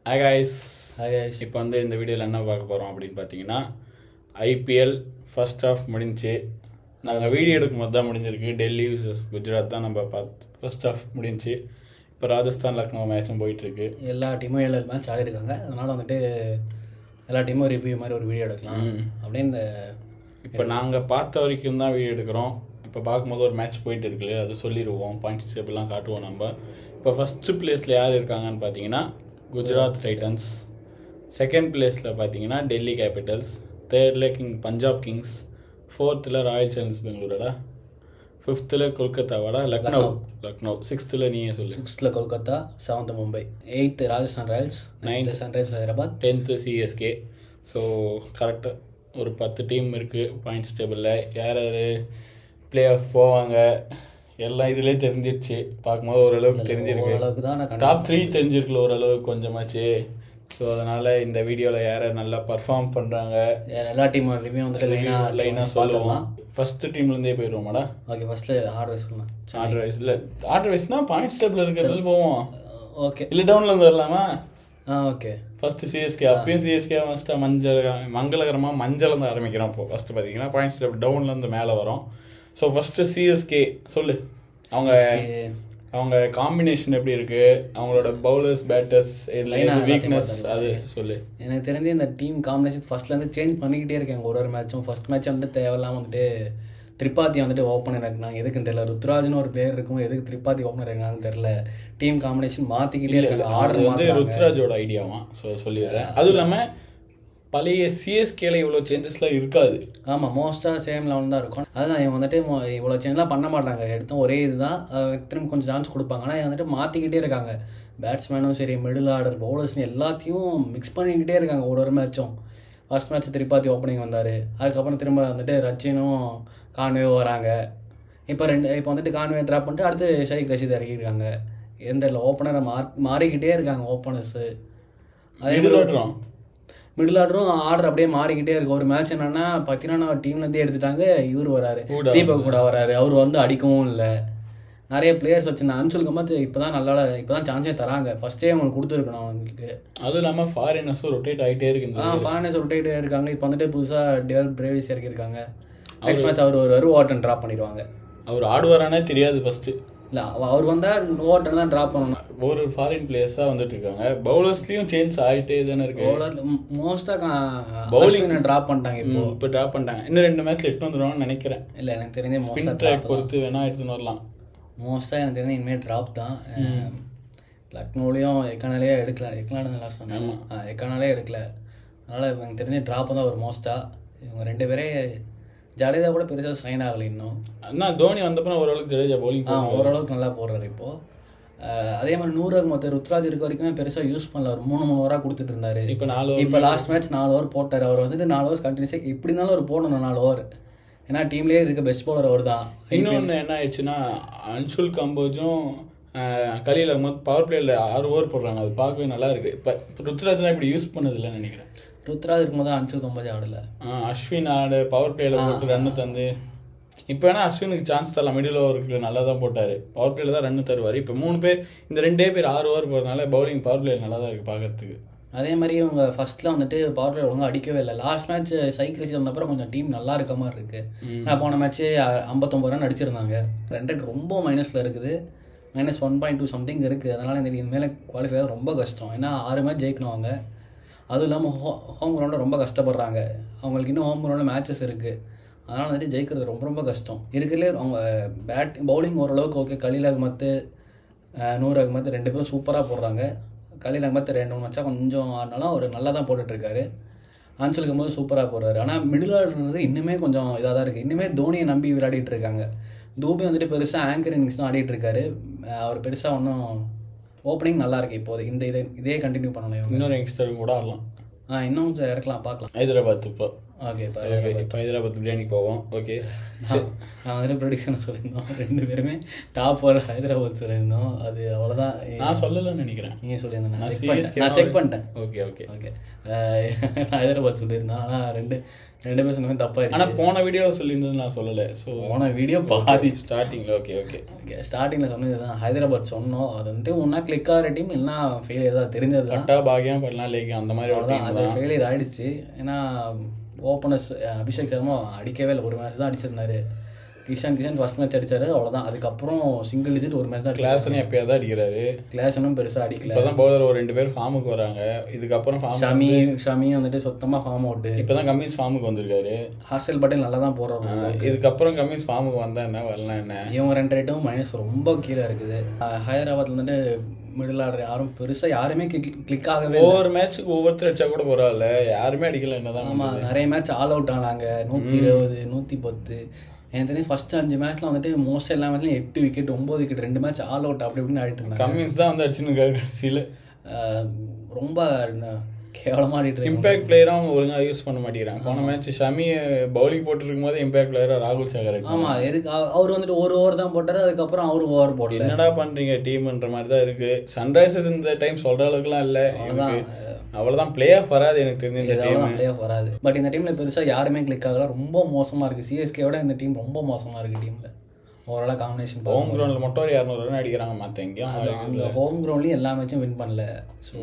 Hi guys. Hi guys. இப்போ வந்து இந்த வீடியோவில் என்ன பார்க்க போகிறோம் அப்படின்னு பார்த்தீங்கன்னா, ஐபிஎல் ஃபர்ஸ்ட் ஹாஃப் முடிஞ்சு நாங்கள் வீடியோ எடுக்கும் போது தான் முடிஞ்சிருக்கு. டெல்லி vs குஜராத் தான் நம்ம ஃபர்ஸ்ட் ஹாஃப் முடிஞ்சு. இப்போ ராஜஸ்தான் லக்னோ மேட்சும் போயிட்டுருக்கு. எல்லா டீமும் 7 மேட்ச் ஆடி இருக்காங்க. அதனால் வந்துட்டு எல்லா டீமும் ரிவ்யூ மாதிரி ஒரு வீடியோ எடுக்கலாம் அப்படின்னு இப்போ நாங்கள் பார்த்த வரைக்கும் தான் வீடியோ எடுக்கிறோம். இப்போ பார்க்கும்போது ஒரு மேட்ச் போயிட்டு இருக்கு, அது சொல்லிடுவோம். பாயிண்ட்ஸ் டேபிள்லாம் காட்டுவோம் நம்ம. இப்போ ஃபஸ்ட்டு பிளேஸில் யார் இருக்காங்கன்னு பார்த்தீங்கன்னா குஜராத் டைட்டன்ஸ். செகண்ட் பிளேஸில் பார்த்தீங்கன்னா டெல்லி கேபிட்டல்ஸ். தேர்டில் பஞ்சாப் கிங்ஸ். ஃபோர்த்தில் ராயல் சேலஞ்சர்ஸ் பெங்களூரோட. ஃபிஃப்த்தில் கொல்கத்தாவோட லக்னோ. சிக்ஸ்த்தில் நீயே சொல்லு. 6th Kolkata, 7th Mumbai, 8th Rajasthan Royals, 9th sunrise Hyderabad, 10th CSK. So கரெக்டாக ஒரு 10 டீம் இருக்குது பாயிண்ட்ஸ் டேபிளில். யார் யார் பிளே ஆஃப் போவாங்க எல்லாம் இதுலேயே தெரிஞ்சிருச்சு. பார்க்கும்போது ஓரளவுக்கு தெரிஞ்சிருக்கு. ஓரளவுக்கு தான் நான் டாப் 3 தெரிஞ்சிருக்குல்ல ஓரளவுக்கு கொஞ்சமாச்சு. ஸோ அதனால் இந்த வீடியோவில் யார் நல்லா பர்ஃபார்ம் பண்ணுறாங்க எல்லா டீம் ரிவ்யூ வந்துட்டு லைனாக சொல்லுவோம். ஃபஸ்ட்டு டீம்லேருந்தே போயிடுவோமாடா. ஓகே, ஃபஸ்ட்டு ஆர்டர் வைஸ் சொல்லலாம். ஆர்டர் வைஸ்னால் பாயிண்ட்ஸ் டேபிள் இருக்கிறதுல போவோம். ஓகே, இல்லை டவுன்லேருந்து வரலாமா? ஓகே. First CSK. அப்பயும் சிஎஸ்கே ஃபஸ்ட்டு மங்களகரமாக மஞ்சள் தான் ஆரம்பிக்கிறோம். இப்போ ஃபஸ்ட்டு பார்த்தீங்கன்னா பாயிண்ட்ஸ் டேபிள் டவுன்லேருந்து மேலே வரும். ஸோ ஃபஸ்ட்டு சிஎஸ்கே சொல்லு. அவங்க காம்பினேஷன் எப்படி இருக்கு, அவங்களோட பவுலர்ஸ் பேட்டர்ஸ் வீக்னஸ் அது சொல்லு. எனக்கு தெரிஞ்சு இந்த டீம் காம்பினேஷன் ஃபர்ஸ்ட்லேருந்து சேஞ்ச் பண்ணிக்கிட்டே இருக்காங்க ஒரு மேட்சும். ஃபர்ஸ்ட் மேட்ச் வந்துட்டு தேவையில்லாமல் வந்துட்டு திரிபாதி வந்துட்டு ஓப்பனர் இருக்காங்க. எதுக்குன்னு தெரியல. ருத்ராஜ்னு ஒரு பிளேயர் இருக்கும், எதுக்கு திரிபாதி ஓப்பனர் இருக்காங்கன்னு தெரியல. டீம் காம்பினேஷன் மாற்றிக்கிட்டே இருக்காங்க. ஆர்டர் வந்து ருத்ராஜோட ஐடியாவா சொல்லிடுறேன். அதுவும் இல்லாமல் பழைய சிஎஸ்கேல இவ்வளோ சேஞ்சஸ்லாம் இருக்காது. ஆமாம், மோஸ்ட்டாக சேம் லெவல் தான் இருக்கும். அதுதான் இவங்க வந்துட்டு இவ்வளோ சேஞ்செலாம் பண்ண மாட்டாங்க. எடுத்தோம் ஒரே இதுதான், திரும்ப கொஞ்சம் சான்ஸ் கொடுப்பாங்க. ஆனால் வந்துட்டு மாற்றிக்கிட்டே இருக்காங்க. பேட்ஸ்மேனும் சரி, மிடில் ஆர்டர், பவுலர்ஸ்னு எல்லாத்தையும் மிக்ஸ் பண்ணிக்கிட்டே இருக்காங்க ஒரு மேட்சும். ஃபர்ஸ்ட் மேட்ச் திரிபாதி ஓப்பனிங் வந்தார். அதுக்கப்புறம் திரும்ப வந்துட்டு ரச்சினும் கான்வே வராங்க. இப்போ வந்துட்டு கான்வே ட்ராப் பண்ணிட்டு அடுத்து ஷைக் ரஷீத் இறக்கியிருக்காங்க. எந்த இல்லை ஓப்பனரை மாறிக்கிட்டே இருக்காங்க ஓப்பனர்ஸு. அதே மிடில் ஆர்டரும் ஆர்டர் அப்படியே மாறிக்கிட்டே இருக்கு. ஒரு மேட்ச் என்னன்னா பார்த்தீங்கன்னா டீம்லேருந்தே எடுத்துட்டாங்க. இவர் வராரு, தீபக் கூட வராரு. அவர் வந்து அடிக்கவும் இல்லை. நிறைய பிளேயர்ஸ் வச்சுருந்தாங்க. அன்சுல் கமாத் இப்போ தான் சான்ஸே தராங்க. ஃபர்ஸ்டே அவங்களுக்கு கொடுத்துருக்கணும் அவங்களுக்கு. அதுவும் இல்லாமல் ஃபாரினர்ஸும் ரொட்டேட் ஆகிட்டே இருக்கு. ஃபாரினர்ஸ் ரொட்டேட் இருக்காங்க. இப்போ வந்துட்டு புதுசாக டேல் பிரேவிஸ் இறக்கியிருக்காங்க. நெக்ஸ்ட் மேட்ச் அவர் ஒரு ஓட்டன் ட்ராப் பண்ணிடுவாங்க. அவர் ஆடுவாரானே தெரியாது ஃபர்ஸ்ட். இல்லை, அவர் வந்தால் ஓட்டன் தான் ட்ராப் பண்ணணும். ஒரு ஃபாரின் பிளேயர்ஸாக வந்துட்டு இருக்காங்க. பவுலர்ஸ்லையும் சேஞ்ச் ஆகிட்டே தானே இருக்கு. பவுலர் மோஸ்ட்டாக பவுலிங் ட்ராப் பண்ணிட்டாங்க. இப்போ ட்ராப் பண்ணிட்டாங்க. இன்னும் 2 மேட்ச்ல எடுத்து வந்துடுவாங்கன்னு நினைக்கிறேன். இல்லை, எனக்கு தெரிஞ்ச ஸ்பின் ட்ராக் பொறுத்து வேணா எடுத்துன்னு வரலாம். மோஸ்ட்டாக எனக்கு தெரிஞ்ச இனிமேல் ட்ராப் தான். லக்னோலையும் எக்கானாலே எக்கனாலும் லாஸ்ட் சொன்னாங்க. எக்கானாலே எடுக்கல. அதனால் எனக்கு தெரிஞ்ச ட்ராப் தான் ஒரு மோஸ்ட்டாக. இவங்க 2 பேரே. ஜடேஜா கூட பெருசாக சைன் ஆகலை இன்னும். ஆனால் தோனி வந்தப்போ ஓரளவுக்கு ஜடேஜா பவுலிங் ஓரளவுக்கு நல்லா போடுறாரு இப்போது. அதே மாதிரி 100 ருத்ராஜ் இருக்க வரைக்குமே பெருசாக யூஸ் பண்ணல. ஒரு 3 ஓவராக கொடுத்துட்டு இருந்தாரு. இப்போ லாஸ்ட் மேட்ச் 4 ஓவர் போட்டார். அவர் வந்துட்டு 4 ஓவர்ஸ் கண்டினியூஸாக எப்படி இருந்தாலும் அவர் போடணும் 4 ஓவர். ஏன்னா டீம்லேயே இருக்க பெஸ்ட் பவுலர் அவர் தான். இன்னொன்று என்ன ஆயிடுச்சுன்னா, அன்சுல் கம்போஜும் கலீல் அகமத் பவர் பிளேயில் 6 ஓவர் போடுறாங்க. அது பார்க்கவே நல்லா இருக்கு. இப்போ ருத்ராஜ்லாம் இப்படி யூஸ் பண்ணதில்லைன்னு நினைக்கிறேன். ருத்ராஜ் இருக்கும்போது அன்சுல் கம்போஜ் ஆடலை. அஸ்வின் பவர் பிளேயில் போட்டு ரன்னு தந்து. இப்போ வேணா அஸ்வினுக்கு சான்ஸ் தரலாம். மிடில் ஓவருக்கு நல்லா தான் போட்டார். பவர் பிளேயில் தான் ரன்னு தருவார். இப்போ 3 பேர், இந்த 2 பேர் 6 ஓவர் போகிறதுனால பவுலிங் பவர் பிளேயில் நல்லா தான் இருக்குது பார்க்கறதுக்கு. அதே மாதிரி இவங்க ஃபர்ஸ்ட்டில் வந்துட்டு பவர் பிளே ஒழுங்காக அடிக்கவே இல்லை. லாஸ்ட் மேட்ச் சைக் ரஷீத் வந்தப்பறம் கொஞ்சம் டீம் நல்லா இருக்க மாதிரி இருக்குது. நான் போன மேட்ச்சு 59 ரன் அடிச்சிருந்தாங்க. ரன் ரேட் ரொம்ப மைனஸில் இருக்குது. -1.2 சம்திங் இருக்குது. அதனால் இந்த இனிமேல் குவாலிஃபை ஆக ரொம்ப கஷ்டம். ஏன்னா 6 மேட்ச் ஜெயிக்கணும் அவங்க. அதுவும் இல்லாமல் ஹோம் கிரவுண்டில் ரொம்ப கஷ்டப்படுறாங்க. அவங்களுக்கு இன்னும் ஹோம் கிரவுண்டில் மேட்சஸ் இருக்குது. அதனால் வந்துட்டு ஜெயிக்கிறது ரொம்ப ரொம்ப கஷ்டம். இருக்கிறதுலே அவங்க பவுலிங் ஓரளவுக்கு ஓகே. கலீல் அகமத், நூர் அகமத் 2 பேரும் சூப்பராக போடுறாங்க. கலீல் அகமத் 2-3 மேட்சாக கொஞ்சம் ஆடினாலும் அவர் நல்லா தான் போட்டுட்ருக்காரு. அன்சுல் கமாத் சூப்பராக போடுறாரு. ஆனால் மிடில் ஆர்டர்ன்றது இன்னுமே கொஞ்சம் இதாக தான் இருக்குது. இன்னுமே தோனியை நம்பி விளையாடிட்டு இருக்காங்க. தூபி வந்துட்டு பெருசாக ஆங்கர் இன்னிங்ஸ் தான் ஆடிட்டுருக்காரு. அவர் பெருசாக ஒன்றும் ஓப்பனிங் நல்லா இருக்குது இப்போது. இதே கண்டினியூ பண்ணணும். இன்னொரு யங்ஸ்டர் கூட ஆடலாம். இன்னும் கொஞ்சம் இறக்கலாம், பார்க்கலாம். ஹைதராபாத் இப்போ ஓகே இப்போ இப்போ ஹைதராபாத் பிரியாணிக்கு போவோம். ஓகே, நான் வந்துட்டு ப்ரொடிக்ஷன் சொல்லியிருந்தோம், 2 பேருமே டாப் 4 ஹைதராபாத் சொல்லியிருந்தோம். அது அவ்வளோதான். நான் சொல்லலைன்னு நினைக்கிறேன். நீங்கள் சொல்லியிருந்தேன், நான் செக் பண்ணிட்டேன். ஓகே ஓகே ஓகே நான் ஹைதராபாத் சொல்லியிருந்தேன். ஆனால் ரெண்டு பேர் சொன்னமே தப்பாயிடுச்சு. ஆனால் போன வீடியோவில் சொல்லியிருந்தது நான் சொல்லலை. ஸோ போன வீடியோ பாதி ஸ்டார்டிங். ஓகே ஓகே ஓகே ஸ்டார்டிங்கில் சொன்னது தான் ஹைதராபாத் சொன்னோம். அது வந்துட்டு ஒன்றா கிளிக் ஆகிற டீம் இல்லைனா ஃபெயிலியர் தான், தெரிஞ்சது தான். பட்டா பாகியம் பண்ணலாம் லேக்கியம் அந்த மாதிரி ஒரு தான். அது ஃபெயிலியர் ஆகிடுச்சு. ஏன்னா ஓப்பனர்ஸ் அபிஷேக் சர்மா அடிக்கவே இல்லை, ஒரு மேட்ச் தான் அடிச்சிருந்தாரு. கிஷன் ஃபர்ஸ்ட் மேட்ச் அடிச்சாரு, அவ்வளோதான். அதுக்கப்புறம் சிங்கிள் டிஜிட் ஒரு மேட்ச் தான். கிளாஸ்னு எப்பயாவது தான் அடிக்கிறாரு. கிளாஸ்னும் பெருசாக அடிக்கல. இப்போ தான் பவுலர் ஒரு 2 பேர் ஃபார்முக்கு வராங்க. இதுக்கப்புறம் ஷமி வந்துட்டு சுத்தமாக ஃபார்ம் அவுட்டு. இப்போ தான் கம்மிஸ் ஃபார்முக்கு வந்திருக்காரு. ஹர்ஷல் பட்டேல் நல்லா தான் போடுறாரு. இதுக்கப்புறம் கம்மிஸ் ஃபார்முக்கு வந்தால் என்ன வரலாம் என்ன. இவங்க 2 ரேட்டும் மைனஸ் ரொம்ப கீழே இருக்குது. ஹைதராபாத்தில் வந்துட்டு மிடில் ஆர்டர் யாருமே கிளிக் ஆகவே. ஒவ்வொரு மேட்ச்சுக்கு ஒவ்வொருத்தர் அடிச்சா கூட பரவாயில்ல, யாருமே அடிக்கல. என்னதான் ஆமாம், நிறைய மேட்ச் ஆல் அவுட் ஆனாங்க. 120 110. எனக்கு தெரியும் ஃபர்ஸ்ட் 5 மேட்ச்ல வந்துட்டு மோஸ்ட் எல்லா மேட்ச்லையும் 8 wicket 9 wicket 2 match all out அப்படி இப்படின்னு ஆகிட்டு இருந்தாங்க. கம்மின்ஸ் தான் வந்து அடிச்சுன்னு கடைசியில் ரொம்ப கேவலமாக ஆடிட்டு. இம்பாக்ட் பிளேயராக அவங்க ஒழுங்காக யூஸ் பண்ண மாட்டேங்கிறாங்க. போன மேட்ச் ஷமி பவுலிங் போட்டு இருக்கும் போது இம்பாக்ட் பிளேயராக ராகுல் சகர். ஆமாம், எதுக்கு அவர் வந்துட்டு ஒரு ஓவர் தான் போட்டார், அதுக்கப்புறம் அவரு ஓவர் போடல. என்னடா பண்ணுறீங்க டீம்ன்ற மாதிரி தான் இருக்கு. சன்ரைசர்ஸ் இந்த டைம் சொல்கிற அளவுக்குலாம் இல்லை. அவ்வளோதான், பிளே ஆஃப் வராது எனக்கு தெரிஞ்ச. இந்த டீம் பிளே ஆஃப் வராது. பட் இந்த டீமில் பெருசாக யாருமே கிளிக் ஆகல. ரொம்ப மோசமாக இருக்குது. சிஎஸ்கேவோட இந்த டீம் ரொம்ப மோசமாக இருக்குது. டீமில் ஓவராலாக காம்பினேஷன் ஹோம் கிரவுண்டில் மட்டும் ஒரு 200 ரன் அடிக்கிறாங்க. மற்ற எங்கேயும் அந்த ஹோம் கிரவுண்ட்லேயும் எல்லா மேட்சும் வின் பண்ணல. ஸோ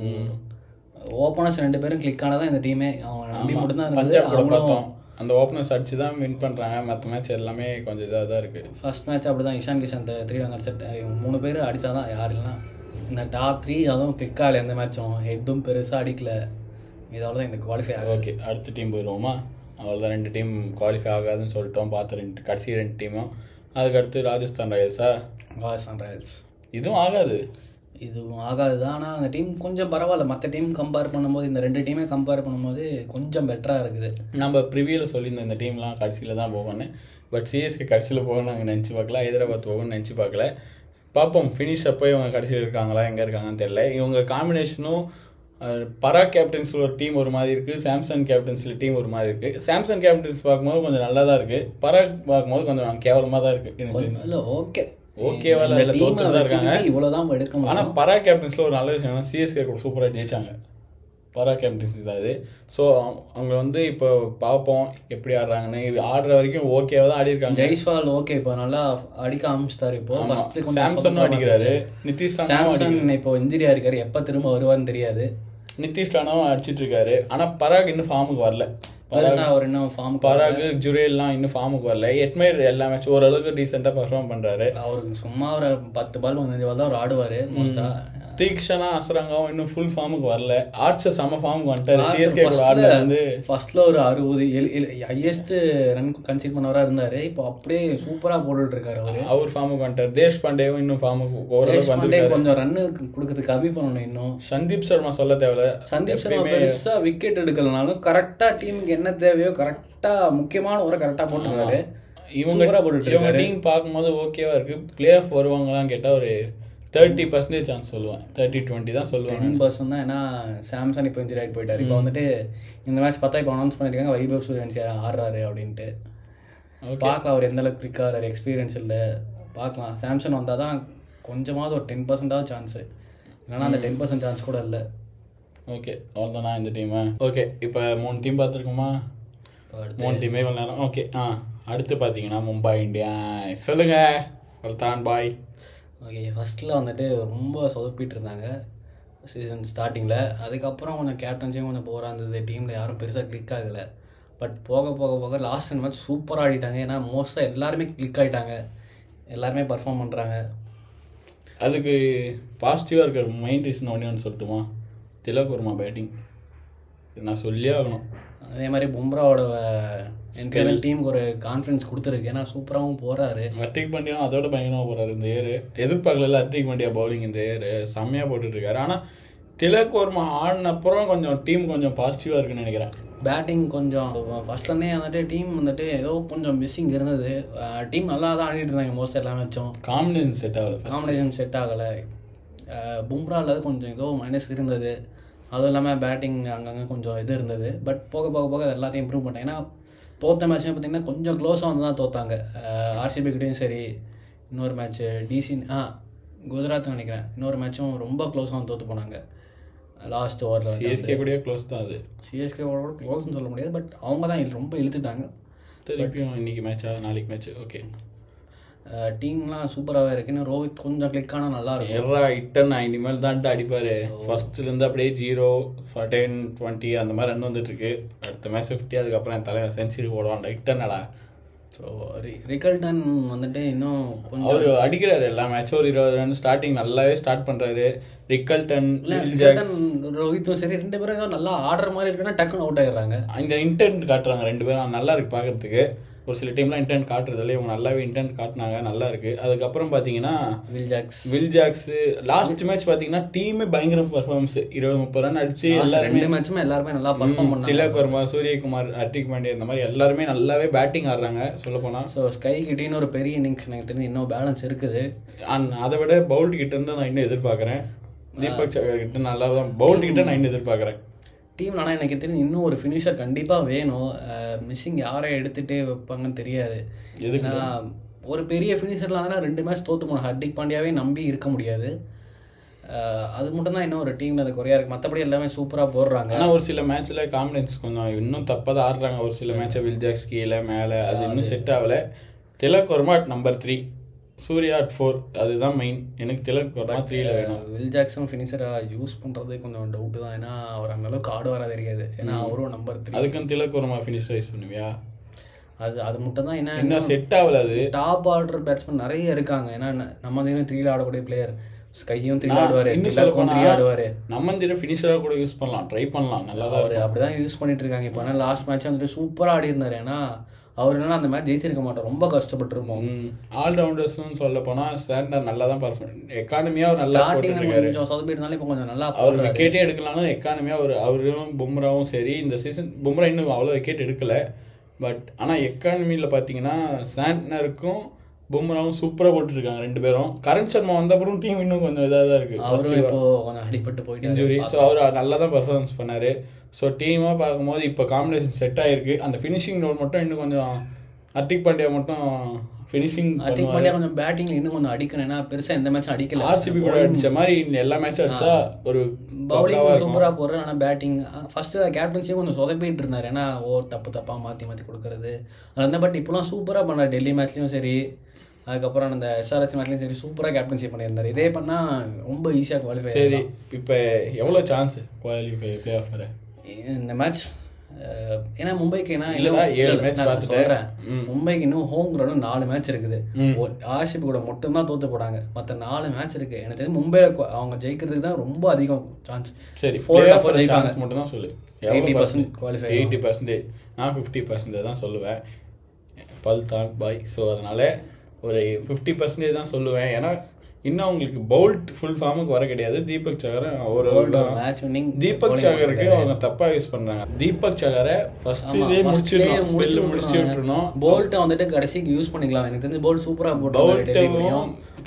ஓப்பனர்ஸ் 2 பேரும் கிளிக் ஆனதான் இந்த டீமே. அவங்க நம்பி மட்டும் தான் பஞ்சாப் கூட பார்த்தோம், அந்த ஓப்பனர்ஸ் அடிச்சு தான் வின் பண்ணுறாங்க. மற்ற மேட்ச் எல்லாமே கொஞ்சம் இதாக தான் இருக்குது. ஃபர்ஸ்ட் மேட்ச் அப்படி தான் இஷான் கிஷன் 3 ரன் அடிச்ச 3 பேர் அடித்தா தான். யார் இல்லைனா இந்த டாப் 3 அதுவும் கிளிக் ஆகலை. எந்த மேட்சும் ஹெட்டும் பெருசாக அடிக்கல. இதோட தான் இந்த குவாலிஃபை ஆகும். ஓகே, அடுத்த டீம் போயிடுவோமா? அவ்வளோதான், 2 டீம் குவாலிஃபை ஆகாதுன்னு சொல்லிட்டோம். பார்த்து கடைசி 2 டீமும். அதுக்கடுத்து ராஜஸ்தான் ராயல்ஸா? ராஜஸ்தான் ராயல்ஸ் இதுவும் ஆகாது. இதுவும் ஆகாது தான். ஆனால் அந்த டீம் கொஞ்சம் பரவாயில்ல. மற்ற டீம் கம்பேர் பண்ணும்போது, இந்த 2 டீமே கம்பேர் பண்ணும்போது கொஞ்சம் பெட்டராக இருக்குது. நம்ம ப்ரிவியூவில் சொல்லியிருந்தோம் இந்த டீம்லாம் கடைசியில் தான் போகணும்னு. பட் சிஎஸ்கே கடைசியில் போகணும்னு நாங்கள் நினச்சி பார்க்கல. ஹைதராபாத் போகணும்னு நினச்சி பார்க்கல. பார்ப்போம் ஃபினிஷ் அப்போ இவங்க கடைசியில் இருக்காங்களா எங்கே இருக்காங்கன்னு தெரியல. இவங்க காம்பினேஷனும் பராக் கேப்டன்ஸில் ஒரு டீம் ஒரு மாதிரி இருக்குது, சாம்சங் கேப்டன்ஸில் டீம் ஒரு மாதிரி இருக்குது. சாம்சங் கேப்டன்ஸ் பார்க்கும்போது கொஞ்சம் நல்லா தான் இருக்குது, பராக் பார்க்கும்போது கொஞ்சம் கேவலமாக தான் இருக்குது. இல்லை ஓகே ஓகேவா இல்லை, தோற்று தான் இருக்காங்க. இவ்வளோதான் எடுக்க. ஆனால் பராக் கேப்டன்ஸில் ஒரு நல்ல விஷயம், சிஎஸ்கே கூட சூப்பராக ஜெயிச்சாங்க. பராக் கேப்டன்சி தான் இது. ஸோ அவங்க வந்து இப்போ பார்ப்போம் எப்படி ஆடுறாங்கன்னு. இது ஆடுற வரைக்கும் ஓகேவா தான் ஆடி இருக்காங்க. ஜெய்ஸ்வால் ஓகே இப்போ நல்லா அடிக்க ஆரம்பிச்சிட்டாரு. இப்போ சாம்சனும் அடிக்கிறாரு. நிதிஷ் சாம்சன் இப்போ இன்ஜுரியா இருக்காரு, எப்போ திரும்ப வருவார்னு தெரியாது. நிதிஷ் ராணாவும் அடிச்சிட்டு இருக்காரு. ஆனால் பராக் இன்னும் ஃபார்முக்கு வரல. அவர் இன்னும் ஃபார்ம் பராக் ஜுரேல்லாம் இன்னும் ஃபார்முக்கு வரல. எட்மேர் எல்லா மேட்ச் ஓரளவுக்கு டீசெண்டாக பர்ஃபார்ம் பண்ணுறாரு. அவருக்கு சும்மா ஒரு 10 பால் 15 பால் தான் அவர் ஆடுவார் மோஸ்டா. தீக்ஷனா அசரங்காவும் இன்னும் ஃபுல் ஃபார்முக்கு வரல. ஆர்ச்சர் செம ஃபார்முக்கு வந்துட்டாரு. சிஎஸ்கே கூட ஆடல வந்து ஃபர்ஸ்ட்ல ஒரு 60 ஹையஸ்ட் ரன் கன்சீட் பண்ணவராக இருந்தாரு. இப்போ அப்படியே சூப்பராக போட்டுட்டு இருக்காரு. அவர் ஃபார்முக்கு வந்துட்டார். தேஷ் பாண்டேவும் இன்னும் ஃபார்முக்கு ஓரளவுக்கு வந்து கொஞ்சம் ரன்னு கொடுக்கறதுக்கு கம்மி பண்ணணும் இன்னும். சந்தீப் சர்மா சொல்ல தேவையில்ல. சந்தீப் சர்மா பெருசா விக்கெட் எடுக்கலனாலும் கரெக்டா டீமுக்கு என்ன தேவையோ கரெக்டா முக்கியமான ஒரு கரெக்டா போட்டுருக்காரு. இவங்க டீம் பார்க்கும்போது ஓகேவா இருக்கு. பிளே ஆஃப் வருவாங்களான்னு கேட்டால் ஒரு 30% சான்ஸ் சொல்லுவேன். 30-20 தான் சொல்லுவேன். 10% தான். ஏன்னா சாம்சங் இப்போ இன்ஜுரி ஆகிட்டு போயிட்டார். இப்போ வந்துட்டு இந்த மேட்ச் பார்த்தா இப்போ அனௌன்ஸ் பண்ணியிருக்காங்க வைபவ் சூரியவன்சி ஆடுறாரு அப்படின்ட்டு. பார்க்கலாம் அவர் எந்த அளவுக்கு கிரிக் ஆகிறாரு, எக்ஸ்பீரியன்ஸ் இல்லை பார்க்கலாம். சாம்சங் வந்தால் தான் கொஞ்சமாவது ஒரு 10% சான்ஸு. இல்லைன்னா அந்த 10% சான்ஸ் கூட இல்லை. ஓகே, அவ்வளோதானா இந்த டீமு? ஓகே, இப்போ 3 டீம் பார்த்துருக்கோமா? 3 டீமே இவ்வளோ நேரம். ஓகே, அடுத்து பார்த்தீங்கன்னா மும்பை இந்தியன்ஸ். சொல்லுங்கள் வல்தான் பாய். ஓகே, ஃபஸ்ட்டில் வந்துட்டு ரொம்ப சொதப்பிட்டு இருந்தாங்க சீசன் ஸ்டார்டிங்கில். அதுக்கப்புறம் கொஞ்சம் கேப்டன்ஸையும் கொஞ்சம் போராக இருந்தது. டீமில் யாரும் பெருசாக கிளிக் ஆகலை. பட் போக போக போக லாஸ்ட் 2 மேட்ச் சூப்பராக ஆடிட்டாங்க. ஏன்னா மோஸ்ட்டாக எல்லாருமே கிளிக் ஆகிட்டாங்க, எல்லாருமே பர்ஃபார்ம் பண்ணுறாங்க. அதுக்கு பாசிட்டிவாக இருக்கிற மைண்ட் ரீசன் ஒன்று சொல்லட்டுமா? திலக் வர்மா பேட்டிங் நான் சொல்லியே ஆகணும். அதே மாதிரி பும்ராவோட டீமுக்கு ஒரு கான்ஃபிடன்ஸ் கொடுத்துருக்கு. ஏன்னா சூப்பராகவும் போகிறாரு. ஹர்திக் பாண்டியாவும் அதோட பயங்கரமாக போகிறாரு இந்த ஏரு. எதிர்பார்க்கல ஹர்திக் பாண்டியா பவுலிங் இந்த ஏரு செம்மையாக போட்டுட்ருக்காரு. ஆனால் திலக் வர்மா ஆடினப்புறம் கொஞ்சம் டீம் கொஞ்சம் பாசிட்டிவாக இருக்குன்னு நினைக்கிறேன். பேட்டிங் கொஞ்சம் ஃபஸ்ட்லேருந்தே வந்துட்டு டீம் வந்துட்டு ஏதோ கொஞ்சம் மிஸ்ஸிங் இருந்தது. டீம் நல்லா தான் ஆடிட்டு இருந்தாங்க மோஸ்ட் எல்லா மேட்சும். காம்பினேஷன் செட் ஆகலை. பும்ரா இல்லாத கொஞ்சம் ஏதோ மைனஸ் இருந்தது. அதுவும் இல்லாமல் பேட்டிங் அங்கங்கே கொஞ்சம் இது இருந்தது. பட் போக போக போக அது எல்லாத்தையும் இம்ப்ரூவ் பண்ணிட்டேன். ஏன்னா தோற்ற மேட்ச்சுமே பார்த்திங்கன்னா கொஞ்சம் க்ளோஸாக வந்து தான் தோற்றாங்க. ஆர்சிபிக்கிட்டையும் சரி, இன்னொரு மேட்ச்சு குஜராத் நினைக்கிறேன், இன்னொரு மேட்சும் ரொம்ப க்ளோஸாக வந்து தோற்று போனாங்க லாஸ்ட் ஓவரில். சிஎஸ்கே கூட க்ளோஸ் தான். அது சிஎஸ்கே கூட க்ளோஸ்ன்னு சொல்ல முடியாது, பட் அவங்க தான் ரொம்ப இழுத்துட்டாங்க. திருப்பியும் இன்னைக்கு மேட்சா நாளைக்கு மேட்ச் ஓகே. டீம்லாம் சூப்பராகவே இருக்கு. இன்னும் ரோஹித் கொஞ்சம் கிளிக் ஆனால் நல்லா இருக்கும். எர்ரா இட்டன் இனிமேல் தான் அடிப்பாரு. ஃபர்ஸ்ட்லேருந்து அப்படியே 0, 10, 20 அந்த மாதிரி ரன் வந்துட்டு இருக்கு. அடுத்த மேட்ச் 50, அதுக்கப்புறம் என் தலைவர் சென்ச்சுரி போடுவான் இட்டனடா. ஸோ ரிகல்டன் வந்துட்டு இன்னும் கொஞ்சம் அவர் அடிக்கிறாரு எல்லா மேட்சும் ஒரு 20 ரன் ஸ்டார்டிங் நல்லாவே ஸ்டார்ட் பண்றாரு. ரிகல்டன் ரோஹித்தும் சரி 2 பேரும் நல்லா ஆடுற மாதிரி இருக்குன்னா டக்குன்னு அவுட் ஆகிடுறாங்க. இந்த இன்டென்ட் காட்டுறாங்க 2 பேரும், நல்லா இருக்கு பார்க்கறதுக்கு. ஒரு சில டீம்லாம் இன்டென்ட் காட்டுறதுல இவங்க நல்லாவே இன்டென்ட் காட்டினாங்க, நல்லா இருக்கு. அதுக்கப்புறம் பார்த்தீங்கன்னா வில் ஜாக்ஸ் லாஸ்ட் மேட்ச் பார்த்தீங்கன்னா டீமே பயங்கர பர்ஃபார்மன்ஸ். 20-30 ரன் அடிச்சு எல்லாருமே மேட்சுமே எல்லாருமே நல்லா பர்ஃபார்ம் பண்ணாங்க. திலக் வர்மா, சூரியகுமார், ஹர்திக் பாண்டியா இந்த மாதிரி எல்லாருமே நல்லாவே பேட்டிங் ஆடுறாங்க சொல்ல போனா. ஸோ ஸ்கை கிட்டேன்னு ஒரு பெரிய இன்னிங்ஸ் எனக்கு தெரிஞ்சு இன்னும் பேலன்ஸ் இருக்குது. அதை விட பவுல்ட் கிட்ட இருந்து நான் இன்னும் எதிர்பார்க்குறேன். தீபக் சகர் கிட்ட நல்லா தான், பவுல்ட் கிட்ட நான் இன்னும் எதிர்பார்க்குறேன். டீம் ஆனால் எனக்கு தெரிஞ்சு இன்னும் ஒரு ஃபினிஷர் கண்டிப்பாக வேணும். மிஸ்ஸிங் யாரை எடுத்துகிட்டே வைப்பாங்கன்னு தெரியாது. ஏன்னா ஒரு பெரிய ஃபினிஷர்லாம் தானே 2 மேட்ச் தோற்று போனோம். ஹர்திக் பாண்டியாவே நம்பி இருக்க முடியாது. அது மட்டும் தான் இன்னும் ஒரு டீமில் அது குறையா இருக்குது. மற்றபடி எல்லாமே சூப்பராக போடுறாங்க. ஆனால் ஒரு சில மேட்ச்சில் கான்ஃபிடன்ஸ் கொஞ்சம் இன்னும் தப்பாக தான் ஆடுறாங்க. ஒரு சில மேட்சை வில் ஜாக்ஸ் கீழே மேலே அது இன்னும் செட் ஆகலை. திலக் வர்மா நம்பர் 3, சூர்யா at 4, அதுதான் மெயின். எனக்கு திலக் வர்மா 3ல வேணும். வில் ஜாக்ஸும் ஃபினிஷராக யூஸ் பண்ணுறது கொஞ்சம் டவுட்டு தான். ஏன்னா அவர் அந்தளவுக்கு ஆடு வர தெரியாது. ஏன்னா அவரும் நம்பர் 3. அதுக்கும் திலக் வர்மா ஃபினிஷர் யூஸ் பண்ணுவியா? அது மட்டும் தான். ஏன்னா இன்னும் செட் ஆகல. அது டாப் ஆர்டர் பேட்ஸ்மேன் நிறைய இருக்காங்க. ஏன்னா நம்ம 3ல ஆடக்கூடிய பிளேயர் ஸ்கையும் 3 ஆடுவார், இன்னும் சொல்ல ஆடுவார். நம்ம ஃபினிஷராக கூட யூஸ் பண்ணலாம், ட்ரை பண்ணலாம். நல்லா தான் அவர் அப்படிதான் யூஸ் பண்ணிட்டு இருக்காங்க. இப்போ ஆனால் லாஸ்ட் மேட்ச் வந்துட்டு சூப்பராக ஆடி இருந்தார். ஏன்னா அவர் என்னன்னா அந்த மேட்ச் ஜெயிச்சிருக்க மாட்டோம், ரொம்ப கஷ்டப்பட்டுருப்போம். ஆல்ரவுண்டர்ஸ்னு சொல்ல போனால் சாண்டர் நல்லா தான் பர்ஃபார்ம். எக்கானமியாக அவர் நல்லா போட்டுருக்காரு. கொஞ்சம் சொதப்பிருந்தாலும் இப்போ கொஞ்சம் நல்லா அவர் விக்கெட்டே எடுக்கலாம்னு எக்கானமியாக அவரும் பும்ராவும் சரி. இந்த சீசன் பும்ரா இன்னும் அவ்வளோ விக்கெட் எடுக்கலை. பட் ஆனால் எக்கானமியில் பார்த்தீங்கன்னா சாண்டனருக்கும் பும்ராவும் சூப்பராக போட்டுருக்காங்க 2 பேரும். கரண் சர்மா வந்த அப்புறம் டீம் இன்னும் கொஞ்சம் இதாக தான் இருக்குது. அவரும் இப்போ கொஞ்சம் அடிபட்டு போயிட்டு இன்ஜுரி. ஸோ அவர் நல்லா தான் பர்ஃபார்மன்ஸ் பண்ணார். ஸோ டீமாக பார்க்கும்போது இப்போ காம்பினேஷன் செட் ஆகிருக்கு. அந்த ஃபினிஷிங் ரோல் மட்டும் இன்னும் கொஞ்சம் ஹர்திக் பாண்டியா மட்டும் ஃபினிஷிங். ஹர்திக் பாண்டியா கொஞ்சம் பேட்டிங்ல இன்னும் கொஞ்சம் அடிக்கணும். ஏன்னா பெருசாக எந்த மேட்சும் அடிக்கல. ஆர்சிபி கூட அடிச்ச மாதிரி எல்லா மேட்சும் அடிச்சா ஒரு பவுலிங் சூப்பராக போடுறாரு. ஆனால் பேட்டிங் ஃபர்ஸ்ட் கேப்டன்சியும் கொஞ்சம் சொதப்பிட்டு இருந்தார். ஏன்னா தப்பாக மாற்றி கொடுக்கறது அது. பட் இப்போலாம் சூப்பராக பண்ணார். டெல்லி மேட்ச்லையும் சரி, அதுக்கப்புறம் அந்த எஸ்ஆர்எச் மேட்ச்லையும் சரி சூப்பராக கேப்டன்சி பண்ணியிருந்தார். இதே பண்ணால் ரொம்ப ஈஸியாக குவாலிஃபை. சரி, இப்போ எவ்வளோ சான்ஸ் குவாலிஃபை பிளே ஆஃப் வர இந்த மேட்ச்? ஏன்னா மும்பைக்கு சொல்றேன், மும்பைக்கு இன்னும் ஹோம் கிரவுண்ட் 4 மேட்ச் இருக்குது. ஆர்சிபி கூட மட்டும்தான் தோத்து போடாங்க. மற்ற 4 மேட்ச் இருக்கு. எனக்கு தெரிஞ்சு மும்பைல அவங்க ஜெயிக்கிறதுக்கு தான் ரொம்ப அதிகம் சான்ஸ். சரி, சான்ஸ் மட்டும் தான் சொல்லு. 80% குவாலிஃபை. 80%. நான் 50% தான் சொல்லுவேன். பல்தான் பாய். ஸோ அதனால ஒரு 50% தான் சொல்லுவேன். ஏன்னா இன்னும் அவங்களுக்கு பவுல்ட் ஃபுல் ஃபார்முக்கு வர கிடையாது. தீபக் சகரை தீபக் சகருக்கு அவங்க தப்பா யூஸ் பண்றாங்க. தீபக் சகரை ஃபர்ஸ்ட் முடிச்சு விட்டுறணும். போல்ட் வந்துட்டு கடைசிக்கு யூஸ் பண்ணிக்கலாம். எனக்கு தெரிஞ்சு போல்ட் சூப்பரா போட்டு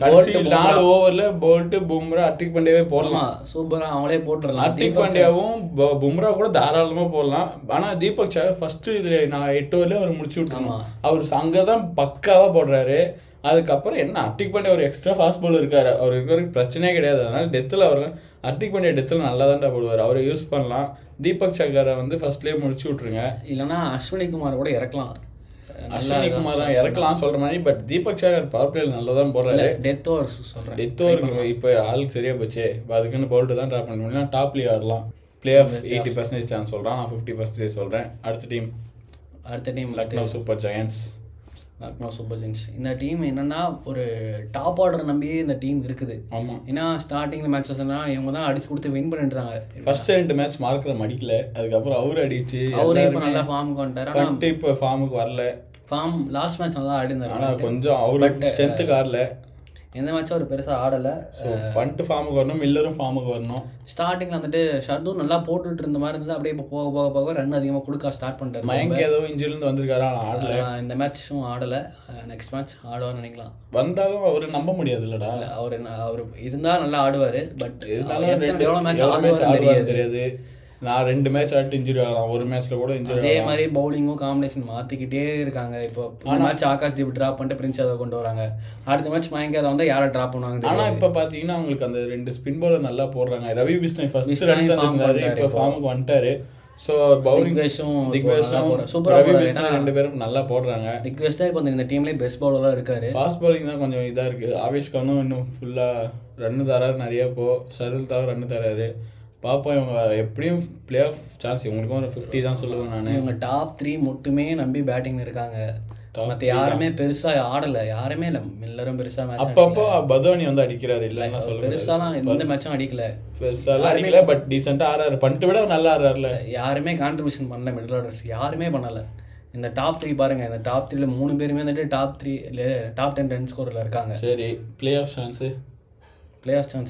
கடைசி 4 ஓவர்ல போல்ட் பும்ரா ஹர்திக் பாண்டியாவே போடலாம். சூப்பரா அவங்களே போட்டுடலாம். ஹர்திக் பாண்டியாவும் பும்ரா கூட தாராளமா போடலாம். ஆனா தீபக் சகர் ஃபர்ஸ்ட் இதுல நான் 8 ஓவர்ல அவர் முடிச்சு விட்டுருணும். அவர் அங்கதான் பக்காவா போடுறாரு. அதுக்கப்புறம் என்ன ஹர்திக் பாண்டியா ஒரு எக்ஸ்ட்ரா ஃபாஸ்ட் பால் இருக்காரு. அவர் இருக்கிற பிரச்சனையே கிடையாது. அதனால டெத்தில் அவர் ஹர்திக் பாண்டியா டெத்தில் நல்லா தான்டா போடுவார். அவரை யூஸ் பண்ணலாம். தீபக் சகரை ஃபர்ஸ்ட்லேயே முடிச்சு விட்ருங்க. இல்லைன்னா அஸ்வினி குமார் கூட இறக்கலாம். அஸ்வினி குமார் தான் இறக்கலாம் சொல்ற மாதிரி. பட் தீபக் சகர் பவர் பிளேல நல்லா தான் போடுறாரு. டெத் ஓவர் சொல்றேன். டெத் ஓவர் இப்போ ஆளுக்கு சரியா போச்சு. அதுக்குன்னு பவுல்ட்டு தான் ட்ராப் பண்ண முடியும். டாப்லேயே ஆடலாம். பிளே ஆஃப் 80% சான்ஸ் சொல்றான். நான் 50% சொல்றேன். அடுத்த team Lucknow super giants. Lucknow super giants. இந்த டீம் என்னன்னா ஒரு டாப் ஆர்டர் நம்பியே இந்த டீம் இருக்குது. ஆமாம். ஏன்னா ஸ்டார்டிங்ல மேட்சஸ்னா இவங்க தான் அடிச்சு கொடுத்து வின் பண்ணிட்டுறாங்க. ஃபர்ஸ்ட் 2 மேட்ச் மார்க்கரம் அடிக்கல. அதுக்கப்புறம் அவரு அடிச்சு அவரே இப்போ நல்லா ஃபார்முக்கு வந்துட்டாரு. இப்போ ஃபார்முக்கு வரல. ஃபார்ம் லாஸ்ட் மேட்ச் நல்லா ஆடினாரு. ஆனால் கொஞ்சம் அவரு ஸ்ட்ரென்த்துக்கு ஆடல. எந்த மேட்சும் அவர் பெருசாக ஆடலை. பண்ட் ஃபார்முக்கு வரணும், மில்லரும் ஃபார்முக்கு வரணும். ஸ்டார்டிங்கில் வந்துட்டு ஷர்தும் நல்லா போட்டுட்டு இருந்த மாதிரி இருந்தது. அப்படியே இப்போ போக போக போக ரன் அதிகமாக கொடுக்க ஸ்டார்ட் பண்ணிட்டாரு. மயங்க் ஏதோ இன்ஜிலிருந்து வந்திருக்காரு, ஆனால் ஆடலை. இந்த மேட்சும் ஆடலை. நெக்ஸ்ட் மேட்ச் ஆடுவார்னு நினைக்கலாம். வந்தாலும் அவர் நம்ப முடியாது இல்லடா. அவர் இருந்தால் நல்லா ஆடுவார். பட் இருந்தாலும் எவ்வளோ மேட்ச் ஆடுவார் தெரியாது. நான் 2 மேட்ச் ஆட்டு இன்ஜுரி ஆகலாம், ஒரு மேட்ச்ல கூட இன்ஜுரி. அதே மாதிரி பவுலிங்கும் காம்பினேஷன் மாற்றிக்கிட்டே இருக்காங்க. இப்போ மேட்ச் ஆகாஷ் தீப் ட்ராப் பண்ணிட்டு பிரின்ஸ் யாதவ் கொண்டு வராங்க. அடுத்த மேட்ச் மயங்க் யாதவ் வந்து யாரை ட்ராப் பண்ணுவாங்க. ஆனால் இப்போ பார்த்தீங்கன்னா அவங்களுக்கு அந்த 2 ஸ்பின் பவுலர் நல்லா போடுறாங்க. ரவி பிஷ்ணாய் ஃபர்ஸ்ட் ரன் தந்தாரு, இப்போ ஃபார்முக்கு வந்துட்டாரு. ஸோ பவுலிங் சூப்பரா ரவி பிஷ்ணாய் 2 பேரும் நல்லா போடுறாங்க. திக்வேஷ் தான் இப்போ இந்த டீம்லேயே பெஸ்ட் பவுலராக இருக்காரு. ஃபாஸ்ட் பவுலிங் தான் கொஞ்சம் இதாக இருக்கு. ஆவேஷ் கானும் இன்னும் ஃபுல்லாக ரன்னு தராரு நிறைய. இப்போ ஷர்துல் தாவூர் ரன்னு தராரு. பார்ப்போம், இவங்க எப்படியும் பிளே ஆஃப் சான்ஸ் இவங்களுக்கும் ஒரு 50 தான் சொல்லுவேன் நான். இவங்க டாப் 3 மட்டுமே நம்பி பேட்டிங் இருக்காங்க. மற்ற யாருமே பெருசா ஆடல, யாருமே இல்லை. மில்லரும் பெருசா மேட்ச் அப்பப்போ பதோனி வந்து அடிக்கிறாரு, இல்லைன்னா சொல்லுங்க. பெருசாலாம் இந்த மேட்சும் அடிக்கல, பெருசாலாம் அடிக்கல. பட் டீசெண்டா ஆறாரு, பண்ணிட்டு விட நல்லா ஆறாருல. யாருமே கான்ட்ரிபியூஷன் பண்ணல, மிடில் ஆர்டர்ஸ் யாருமே பண்ணல. இந்த டாப் 3 பாருங்க, இந்த டாப் 3ல 3 பேருமே வந்துட்டு டாப் 10 ரன் ஸ்கோர்ல இருக்காங்க. சரி, பிளே ஆஃப் சான்ஸ்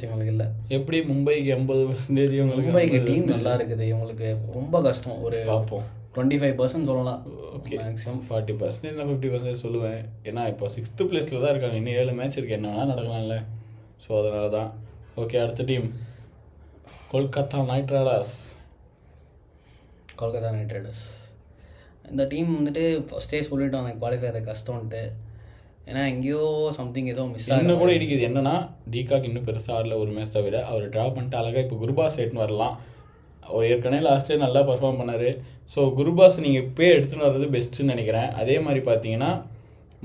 இவங்களுக்கு இல்லை. எப்படி மும்பைக்கு 80%? இவங்களுக்கு மும்பைக்கு டீம் நல்லா இருக்குது, இவங்களுக்கு ரொம்ப கஷ்டம். ஒரு பார்ப்போம் 25% சொல்லலாம். ஓகே, மேக்ஸிமம் 40%, இல்லை 50% சொல்லுவேன். ஏன்னா இப்போ 6th பிளேஸில் தான் இருக்காங்க. இன்னும் 7 மேட்ச் இருக்குது, என்ன வேணால் நடக்கலாம்ல. ஸோ அதனால தான். ஓகே, அடுத்த டீம் கொல்கத்தா நைட் ரைடர்ஸ். இந்த டீம் வந்துட்டு ஃபஸ்ட்டே சொல்லிட்டு வந்தேன் குவாலிஃபை ஆகிறது கஷ்டம்ன்ட்டு. ஏன்னா எங்கேயோ சம்திங் ஏதோ மிஸ் இன்னும் கூட இடிக்குது. என்னன்னா டிகாக் இன்னும் பெருசாக ஆடல, ஒரு மேட்ச் தவிர. அவர் ட்ராப் பண்ணிட்டு அழகாக இப்போ குருபாஸ் எடுத்துன்னு வரலாம். அவர் ஏற்கனவே லாஸ்ட் இயர் நல்லா பர்ஃபார்ம் பண்ணார். ஸோ குருபாஸ் நீங்கள் இப்போயே எடுத்துன்னு வர்றது பெஸ்ட்டுன்னு நினைக்கிறேன். அதே மாதிரி பார்த்தீங்கன்னா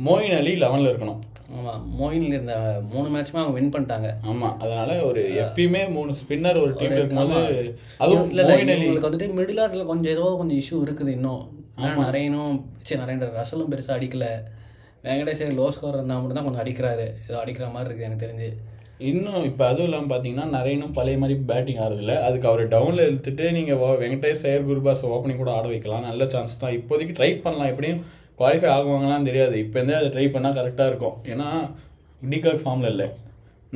மோயின் அலி 11ல் இருக்கணும். ஆமாம், மோயின் இந்த 3 மேட்சுமே அவங்க வின் பண்ணிட்டாங்க. ஆமாம், அதனால ஒரு எப்பயுமே 3 ஸ்பின்னர் ஒரு டீம் இருக்கும்போது அதுவும் இல்லை உங்களுக்கு வந்துட்டு மிடில் ஆர்டரில் கொஞ்சம் இஷ்யூ இருக்குது இன்னும். நிறைய ரசலும் பெருசாக அடிக்கல. வெங்கடேஷ் லோ ஸ்கோர் இருந்தால் மட்டும் தான் கொஞ்சம் அடிக்கிறாரு, ஏதோ அடிக்கிற மாதிரி இருக்குது எனக்கு தெரிஞ்சு. இன்னும் இப்போ அதுவும் இல்லாமல் பார்த்தீங்கன்னா நிறையனும் பழைய மாதிரி பேட்டிங் ஆடுறதில்ல. அதுக்கு அவர் டவுனில் எடுத்துட்டு நீங்கள் வெங்கடேஷ் ஐயர் குருபாஸ் ஓப்பனிங் கூட ஆட வைக்கலாம். நல்ல சான்ஸ் தான். இப்போதைக்கு ட்ரை பண்ணலாம். எப்படியும் குவாலிஃபை ஆகுவாங்களான்னு தெரியாது. இப்போந்தே அதை ட்ரை பண்ணால் கரெக்டாக இருக்கும். ஏன்னா டிகாக் ஃபார்மில் இல்லை,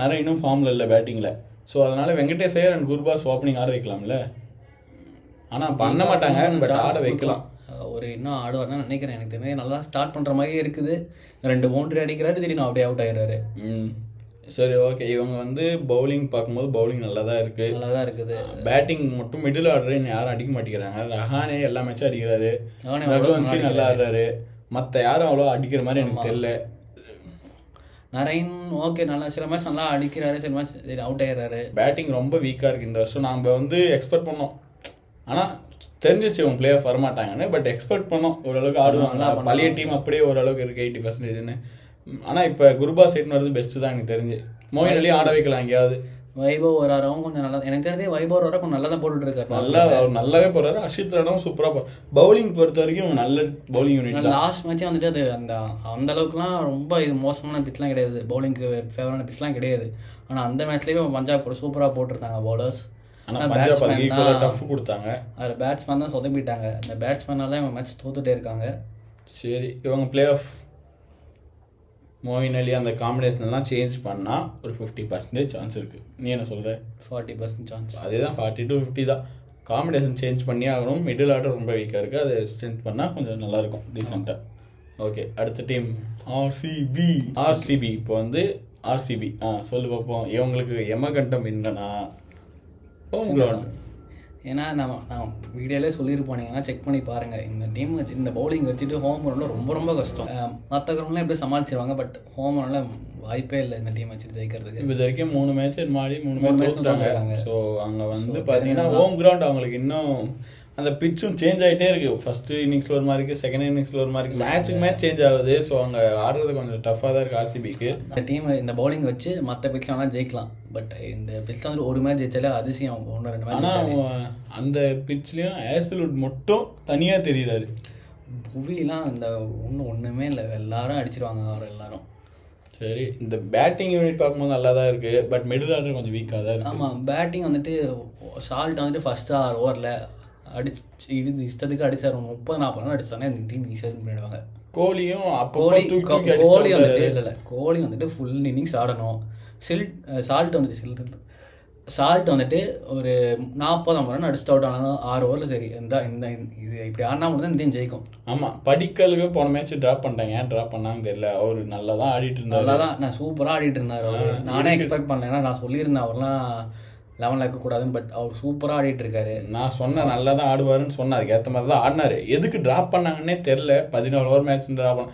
நிறையனும் ஃபார்மில் இல்லை பேட்டிங்கில். ஸோ அதனால் வெங்கடேஷ் ஐயர் அண்ட் குருபாஸ் ஓப்பனிங் ஆட வைக்கலாம்ல. ஆனால் பண்ண மாட்டாங்க, பட் ஆட வைக்கலாம். ஒரு இன்னும் ஆடுவார்னு நினைக்கிறேன். எனக்கு தெரிஞ்சு நல்லா ஸ்டார்ட் பண்ணுற மாதிரியே இருக்குது. 2 பவுண்டரி அடிக்கிறாரு, திடீர்னு அப்படியே அவுட் ஆயிடுறாரு. சரி, ஓகே. இவங்க வந்து பவுலிங் பார்க்கும்போது பவுலிங் நல்லா தான் இருக்குது. பேட்டிங் மட்டும் மிடில் ஆர்டர் யாரும் அடிக்க மாட்டேங்கிறாங்க. ரஹானே எல்லா மேட்சும் அடிக்கிறாரு, ரகுவன்சி நல்லா ஆடுறாரு. மற்ற யாரும் அவ்வளோ அடிக்கிற மாதிரி எனக்கு தெரியல. நரேன் ஓகே, நல்லா சில மேட்ச் நல்லா அடிக்கிறாரு, சில மேட்ச் அவுட் ஆயிடுறாரு. பேட்டிங் ரொம்ப வீக்காக இருக்குது இந்த வருஷம். நம்ம வந்து எக்ஸ்பெக்ட் பண்ணோம், ஆனால் தெரிஞ்சிச்சு இவங்க பிளே ஆஃப் வரமாட்டாங்கன்னு. பட் எக்ஸ்பெக்ட் பண்ணோம் ஓரளவுக்கு ஆடுவாங்களா. பழைய டீம் அப்படியே ஓரளவுக்கு இருக்குது 80%. ஆனால் இப்போ குருபாஸ் எடுத்துன்னு வரது பெஸ்ட்டு தான் எனக்கு தெரிஞ்சு. மோயின் அலி ஆட வைக்கலாம் எங்கேயாவது. வைபவ் வராரவும் கொஞ்சம் நல்லா, எனக்கு தெரிஞ்சு வைபவ் வர கொஞ்சம் நல்லா தான் போட்டுட்டு இருக்காரு. அவர் நல்லாவே போறாரு. அஷித் ராணாவும் சூப்பராக பவுலிங் பொறுத்த வரைக்கும் நல்ல பவுலிங் யூனிட். லாஸ்ட் மேட்சே வந்துட்டு அது அந்த அளவுக்குலாம் ரொம்ப இது மோசமான பிச்லாம் கிடையாது, பவுலிங்க்கு ஃபேவரான பிச்லாம் கிடையாது. ஆனால் அந்த மேட்ச்லேயே பஞ்சாப் கூட சூப்பராக போட்டிருந்தாங்க பவுலர்ஸ். ஆனால் பஞ்சாப் டஃப் கொடுத்தாங்க. அதில் பேட்ஸ்மேன் தான் சொதப்பிட்டாங்க. அந்த பேட்ஸ்மேனால தான் இவங்க மேட்ச் தோத்துட்டே இருக்காங்க. சரி, இவங்க பிளே ஆஃப் மோயின் அலி அந்த காம்பினேஷன்லாம் சேஞ்ச் பண்ணால் ஒரு 50% சான்ஸ் இருக்குது. நீ என்ன சொல்கிற? 40% சான்ஸ். அதே தான், 40 to 50 தான். காம்பினேஷன் சேஞ்ச் பண்ணி ஆகணும். மிடில் ஆர்டர் ரொம்ப வீக்காக இருக்குது, அதை சேஞ்ச் பண்ணால் கொஞ்சம் நல்லாயிருக்கும் டீசெண்டாக. ஓகே, அடுத்த டீம் ஆர்சிபி. இப்போ வந்து ஆர்சிபி சொல்லு பார்ப்போம். இவங்களுக்கு எமகண்டம் என்னன்னா ஹோம் கிரவுண்ட். ஏன்னா நான் வீடியோலே சொல்லியிருப்போம், நீங்கள் செக் பண்ணி பாருங்கள். இந்த டீம் வச்சு இந்த பவுலிங் வச்சுட்டு ஹோம் கிரவுண்டில் ரொம்ப ரொம்ப கஷ்டம். மற்ற கிரவுண்ட்லாம் எப்படி சமாளிச்சிருவாங்க, பட் ஹோம் கிரவுண்டில் வாய்ப்பே இல்லை இந்த டீம் வச்சுட்டு ஜெயிக்கிறதுக்கு. இது வரைக்கும் 3 மேட்ச் மாடி 3 மேட்ச் தோத்துட்டாங்க. ஸோ அங்கே வந்து பார்த்தீங்கன்னா ஹோம் கிரவுண்ட் அவங்களுக்கு இன்னும் அந்த பிச்சும் சேஞ்ச் ஆகிட்டே இருக்கு. ஃபர்ஸ்ட் இன்னிங்ஸ்ல ஒரு மாதிரி இருக்கு, செகண்ட் இன்னிங்ஸ்ல ஒரு மாதிரி இருக்கு, மேட்சுக்கு மேட்ச் சேஞ்ச் ஆகுது. ஸோ அங்கே ஆடுறது கொஞ்சம் டஃபாக தான் இருக்கு ஆர்சிபிக்கு. இந்த டீம் இந்த பவுலிங் வச்சு மற்ற பிச்சில் வேணால் ஜெயிக்கலாம், பட் இந்த பிச்சில் வந்து ஒரு மேட்ச் ஜெயிச்சாலே அதிசயம். 1-2 மேட்ச். ஆனால் அந்த பிச்லேயும் ஆசல்வுட் மட்டும் தனியாக தெரியுறாரு. புவிலாம் இந்த ஒன்றுமே இல்லை, எல்லாரும் அடிச்சிருவாங்க அவர் எல்லாரும். சரி, இந்த பேட்டிங் யூனிட் பார்க்கும்போது நல்லா தான் இருக்கு, பட் மிடில் ஆர்டர் கொஞ்சம் வீக்காக தான் இருக்கு. ஆமாம், பேட்டிங் வந்துட்டு சால்ட் வந்துட்டு ஃபர்ஸ்ட் ஓவரில் அடிச்சு இஷ்டத்துக்கு அடிச்சார். 30-40 ரன் அடிச்சானே இந்த டீம் ஈஸியாக பண்ணிடுவாங்க. கோலியும் அப்போ கோலி தூக்கி கோலி அடிச்சுட்டு வந்துட்டு இல்லை கோலி வந்துட்டு ஃபுல் இன்னிங்ஸ் ஆடணும். சால்ட் வந்துட்டு ஒரு 40 ரன் அடிச்சுட்டு அவுட் ஆனாலும் 6 ஓவரில் சரி இந்த இது இப்படி ஆடினா மட்டும் தான் இந்த டீம் ஜெயிக்கும். ஆமாம், படிக்கலுக்கு போன மேட்ச் ட்ராப் பண்ணிட்டாங்க. ஏன் ட்ராப் பண்ணாங்கன்னு தெரியல. அவர் நல்லா தான் ஆடிட்டு இருந்தார். நல்லா தான் நான் சூப்பராக ஆடிட்டு இருந்தார் அவர். நானே எக்ஸ்பெக்ட் பண்ணேன். ஏன்னா நான் சொல்லியிருந்தேன் அவர்லாம் 11 இருக்கக்கூடாதுன்னு. பட் அவர் சூப்பராக ஆடிட்டு இருக்காரு. நான் சொன்னேன் நல்லா தான் ஆடுவாருன்னு சொன்னேன். அதுக்கேற்ற மாதிரி தான் ஆடினாரு. எதுக்கு ட்ராப் பண்ணாங்கன்னே தெரில. 14 ஓவர் மேட்ச் ட்ராப் பண்ண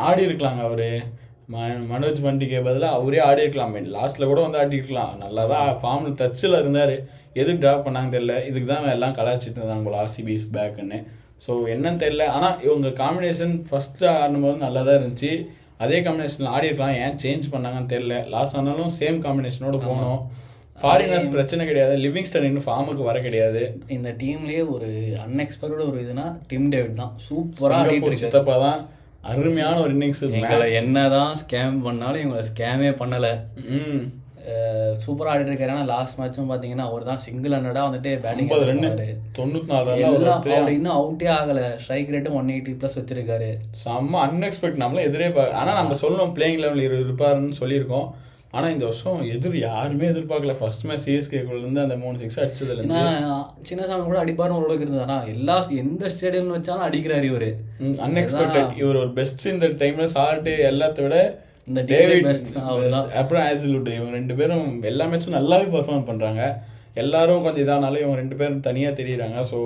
ஆடி இருக்கலாங்க அவரு. மனோஜ் பண்டிகை பதிலாக அவரே ஆடி இருக்கலாம். லாஸ்ட்ல கூட வந்து ஆடி இருக்கலாம். நல்லா தான் ஃபார்மில் டச்சில் இருந்தார். எதுக்கு ட்ராப் பண்ணாங்கன்னு தெரியல. இதுக்கு தான் எல்லாம் கலாச்சிட்டு இருந்தாங்க போல RCB இஸ் பேக்குன்னு. ஸோ என்னன்னு தெரியல. ஆனால் இவங்க காம்பினேஷன் ஃபர்ஸ்ட் ஆடும்போது நல்லா தான் இருந்துச்சு. அதே காம்பினேஷனில் ஆடி இருக்கலாம். ஏன் சேஞ்ச் பண்ணாங்கன்னு தெரியல. லாஸ்ட் ஆனாலும் சேம் காம்பினேஷனோட போனோம். ஃபாரினர்ஸ் பிரச்சனை கிடையாது. லிவிங்ஸ்டன் இன்னும் ஃபார்முக்கு வர கிடையாது. இந்த டீம்லேயே ஒரு அன்எக்ஸ்பெக்டட் ஒரு இதுனா டிம் டேவிட் தான். சூப்பராக ஆடிட்டு இருக்கு. சித்தப்பா தான் அருமையான ஒரு இன்னிங்ஸ். என்னதான் ஸ்கேம் பண்ணாலும் இவங்க ஸ்கேமே பண்ணலை. சூப்பராக ஆடிட்டு இருக்காரு. ஏன்னா லாஸ்ட் மேட்சும் பார்த்தீங்கன்னா அவர் தான் சிங்கிள் ஹண்ட்ரடா வந்துட்டு பேட்டிங் 94 அவர் இன்னும் அவுட்டே ஆகலை. ஸ்ட்ரைக் ரேட்டும் 180+ வச்சிருக்காரு. செம்ம அன்எக்ஸ்பெக்ட். நம்மள எதிரே ஆனால் நம்ம சொல்லணும் பிளேயிங் லெவலில் இருப்பாருன்னு சொல்லியிருக்கோம். ஆனால் இந்த வருஷம் யாருமே எதிர்பார்க்கல. ஃபர்ஸ்ட் மேட்ச் CSK-குள்ளேருந்து அந்த 3 6 அடிச்சதுல ஏன்னா சின்னசாமி கூட அடிப்பாருன்னு ஓரளவுக்கு இருந்ததுனா எந்த ஸ்டேடியம் வச்சாலும் அடிக்கிறாரு இவரு. அன்எக்ஸ்பெக்டட். இவர் ஒரு பெஸ்ட் இந்த டைம்ல. சால்ட் எல்லாத்த விட இந்த டேவிட் பெஸ்ட். அப்புறம் ஆசிலுட் இவங்க 2 பேரும் எல்லா மேட்சும் நல்லாவே பர்ஃபார்ம் பண்றாங்க. எல்லாரும் கொஞ்சம் இதானாலும் இவங்க 2 பேரும் தனியாக தெரியுறாங்க. ஸோ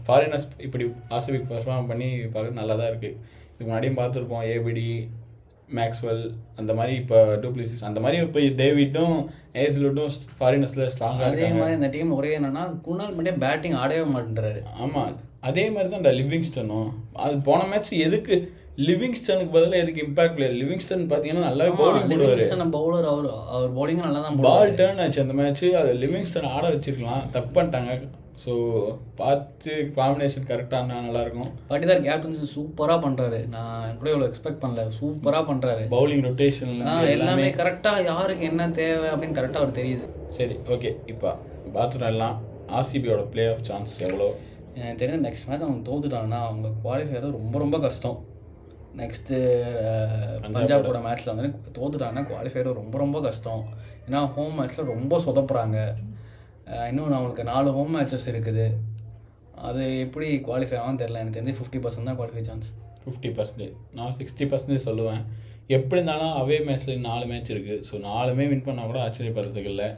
ஃபாரினர்ஸ் இப்படி RCB பர்ஃபார்ம் பண்ணி பார்க்க நல்லா தான் இருக்கு. இதுக்கு முன்னாடியும் பார்த்துருப்போம். ஏபிடி, மேக்ஸ்வெல் அந்த மாதிரி. இப்போ டூப்ளிசிஸ் அந்த மாதிரி. இப்போ டேவிட்டும் ஏசிலுட்டும் ஃபாரினர்ஸில் ஸ்ட்ராங்காக அதே மாதிரி இந்த டீம் ஒரே என்னன்னா குணால் மட்டும் பேட்டிங் ஆடவே மாட்டேன்றாரு. ஆமாம், அதே மாதிரி தான் லிவிங்ஸ்டனும். அது போன மேட்ச் எதுக்கு லிவிங்ஸ்டனுக்கு பதிலாக எதுக்கு இம்பாக்ட் பிளேயர் லிவிங்ஸ்டன் பார்த்தீங்கன்னா நல்லாவே பவுலிங் போடுவார். பவுலர் அவர் பவுலிங்கும் நல்லா தான். பால் டர்ன் ஆச்சு அந்த மேட்ச். அது லிவிங்ஸ்டன் ஆட வச்சிருக்கலாம். தப்பு பண்ணிட்டாங்க. ஸோ பார்த்து காம்பினேஷன் கரெக்டாக நல்லாயிருக்கும். பட்டிதார் கேப்டன்சி சூப்பராக பண்ணுறாரு. நான் கூட இவ்வளோ எக்ஸ்பெக்ட் பண்ணல. சூப்பராக பண்ணுறாரு. பவுலிங் ரொட்டேஷனில் எல்லாமே கரெக்டாக யாருக்கு என்ன தேவை அப்படின்னு கரெக்டாக அவர் தெரியுது. சரி, ஓகே. இப்போ பார்த்துட்டோம் RCB-யோட பிளே ஆஃப் சான்ஸ் எவ்வளோ. எனக்கு தெரிஞ்ச நெக்ஸ்ட் மேட்ச் அவங்க தோத்துட்டாங்கன்னா அவங்க குவாலிஃபை ரொம்ப ரொம்ப கஷ்டம். நெக்ஸ்ட்டு பஞ்சாபோட மேட்ச்சில் வந்து தோத்துட்டாங்கன்னா குவாலிஃபை ரொம்ப ரொம்ப கஷ்டம். ஏன்னா ஹோம் மேட்ச்சில் ரொம்ப சொதப்புறாங்க. இன்னும் அவங்களுக்கு 4 ஹோம் மேட்சஸ் இருக்குது. அது எப்படி குவாலிஃபை ஆகும் தெரியல. எனக்கு தெரிஞ்சு 50% தான் குவாலிஃபை சான்ஸ். 50%. நான் 60% சொல்லுவேன். எப்படி இருந்தாலும் அவே மேட்ச்சில் 4 மேட்ச் இருக்குது. ஸோ 4மே வின் பண்ணால் கூட ஆச்சரியப்படுறதுக்கு இல்லை.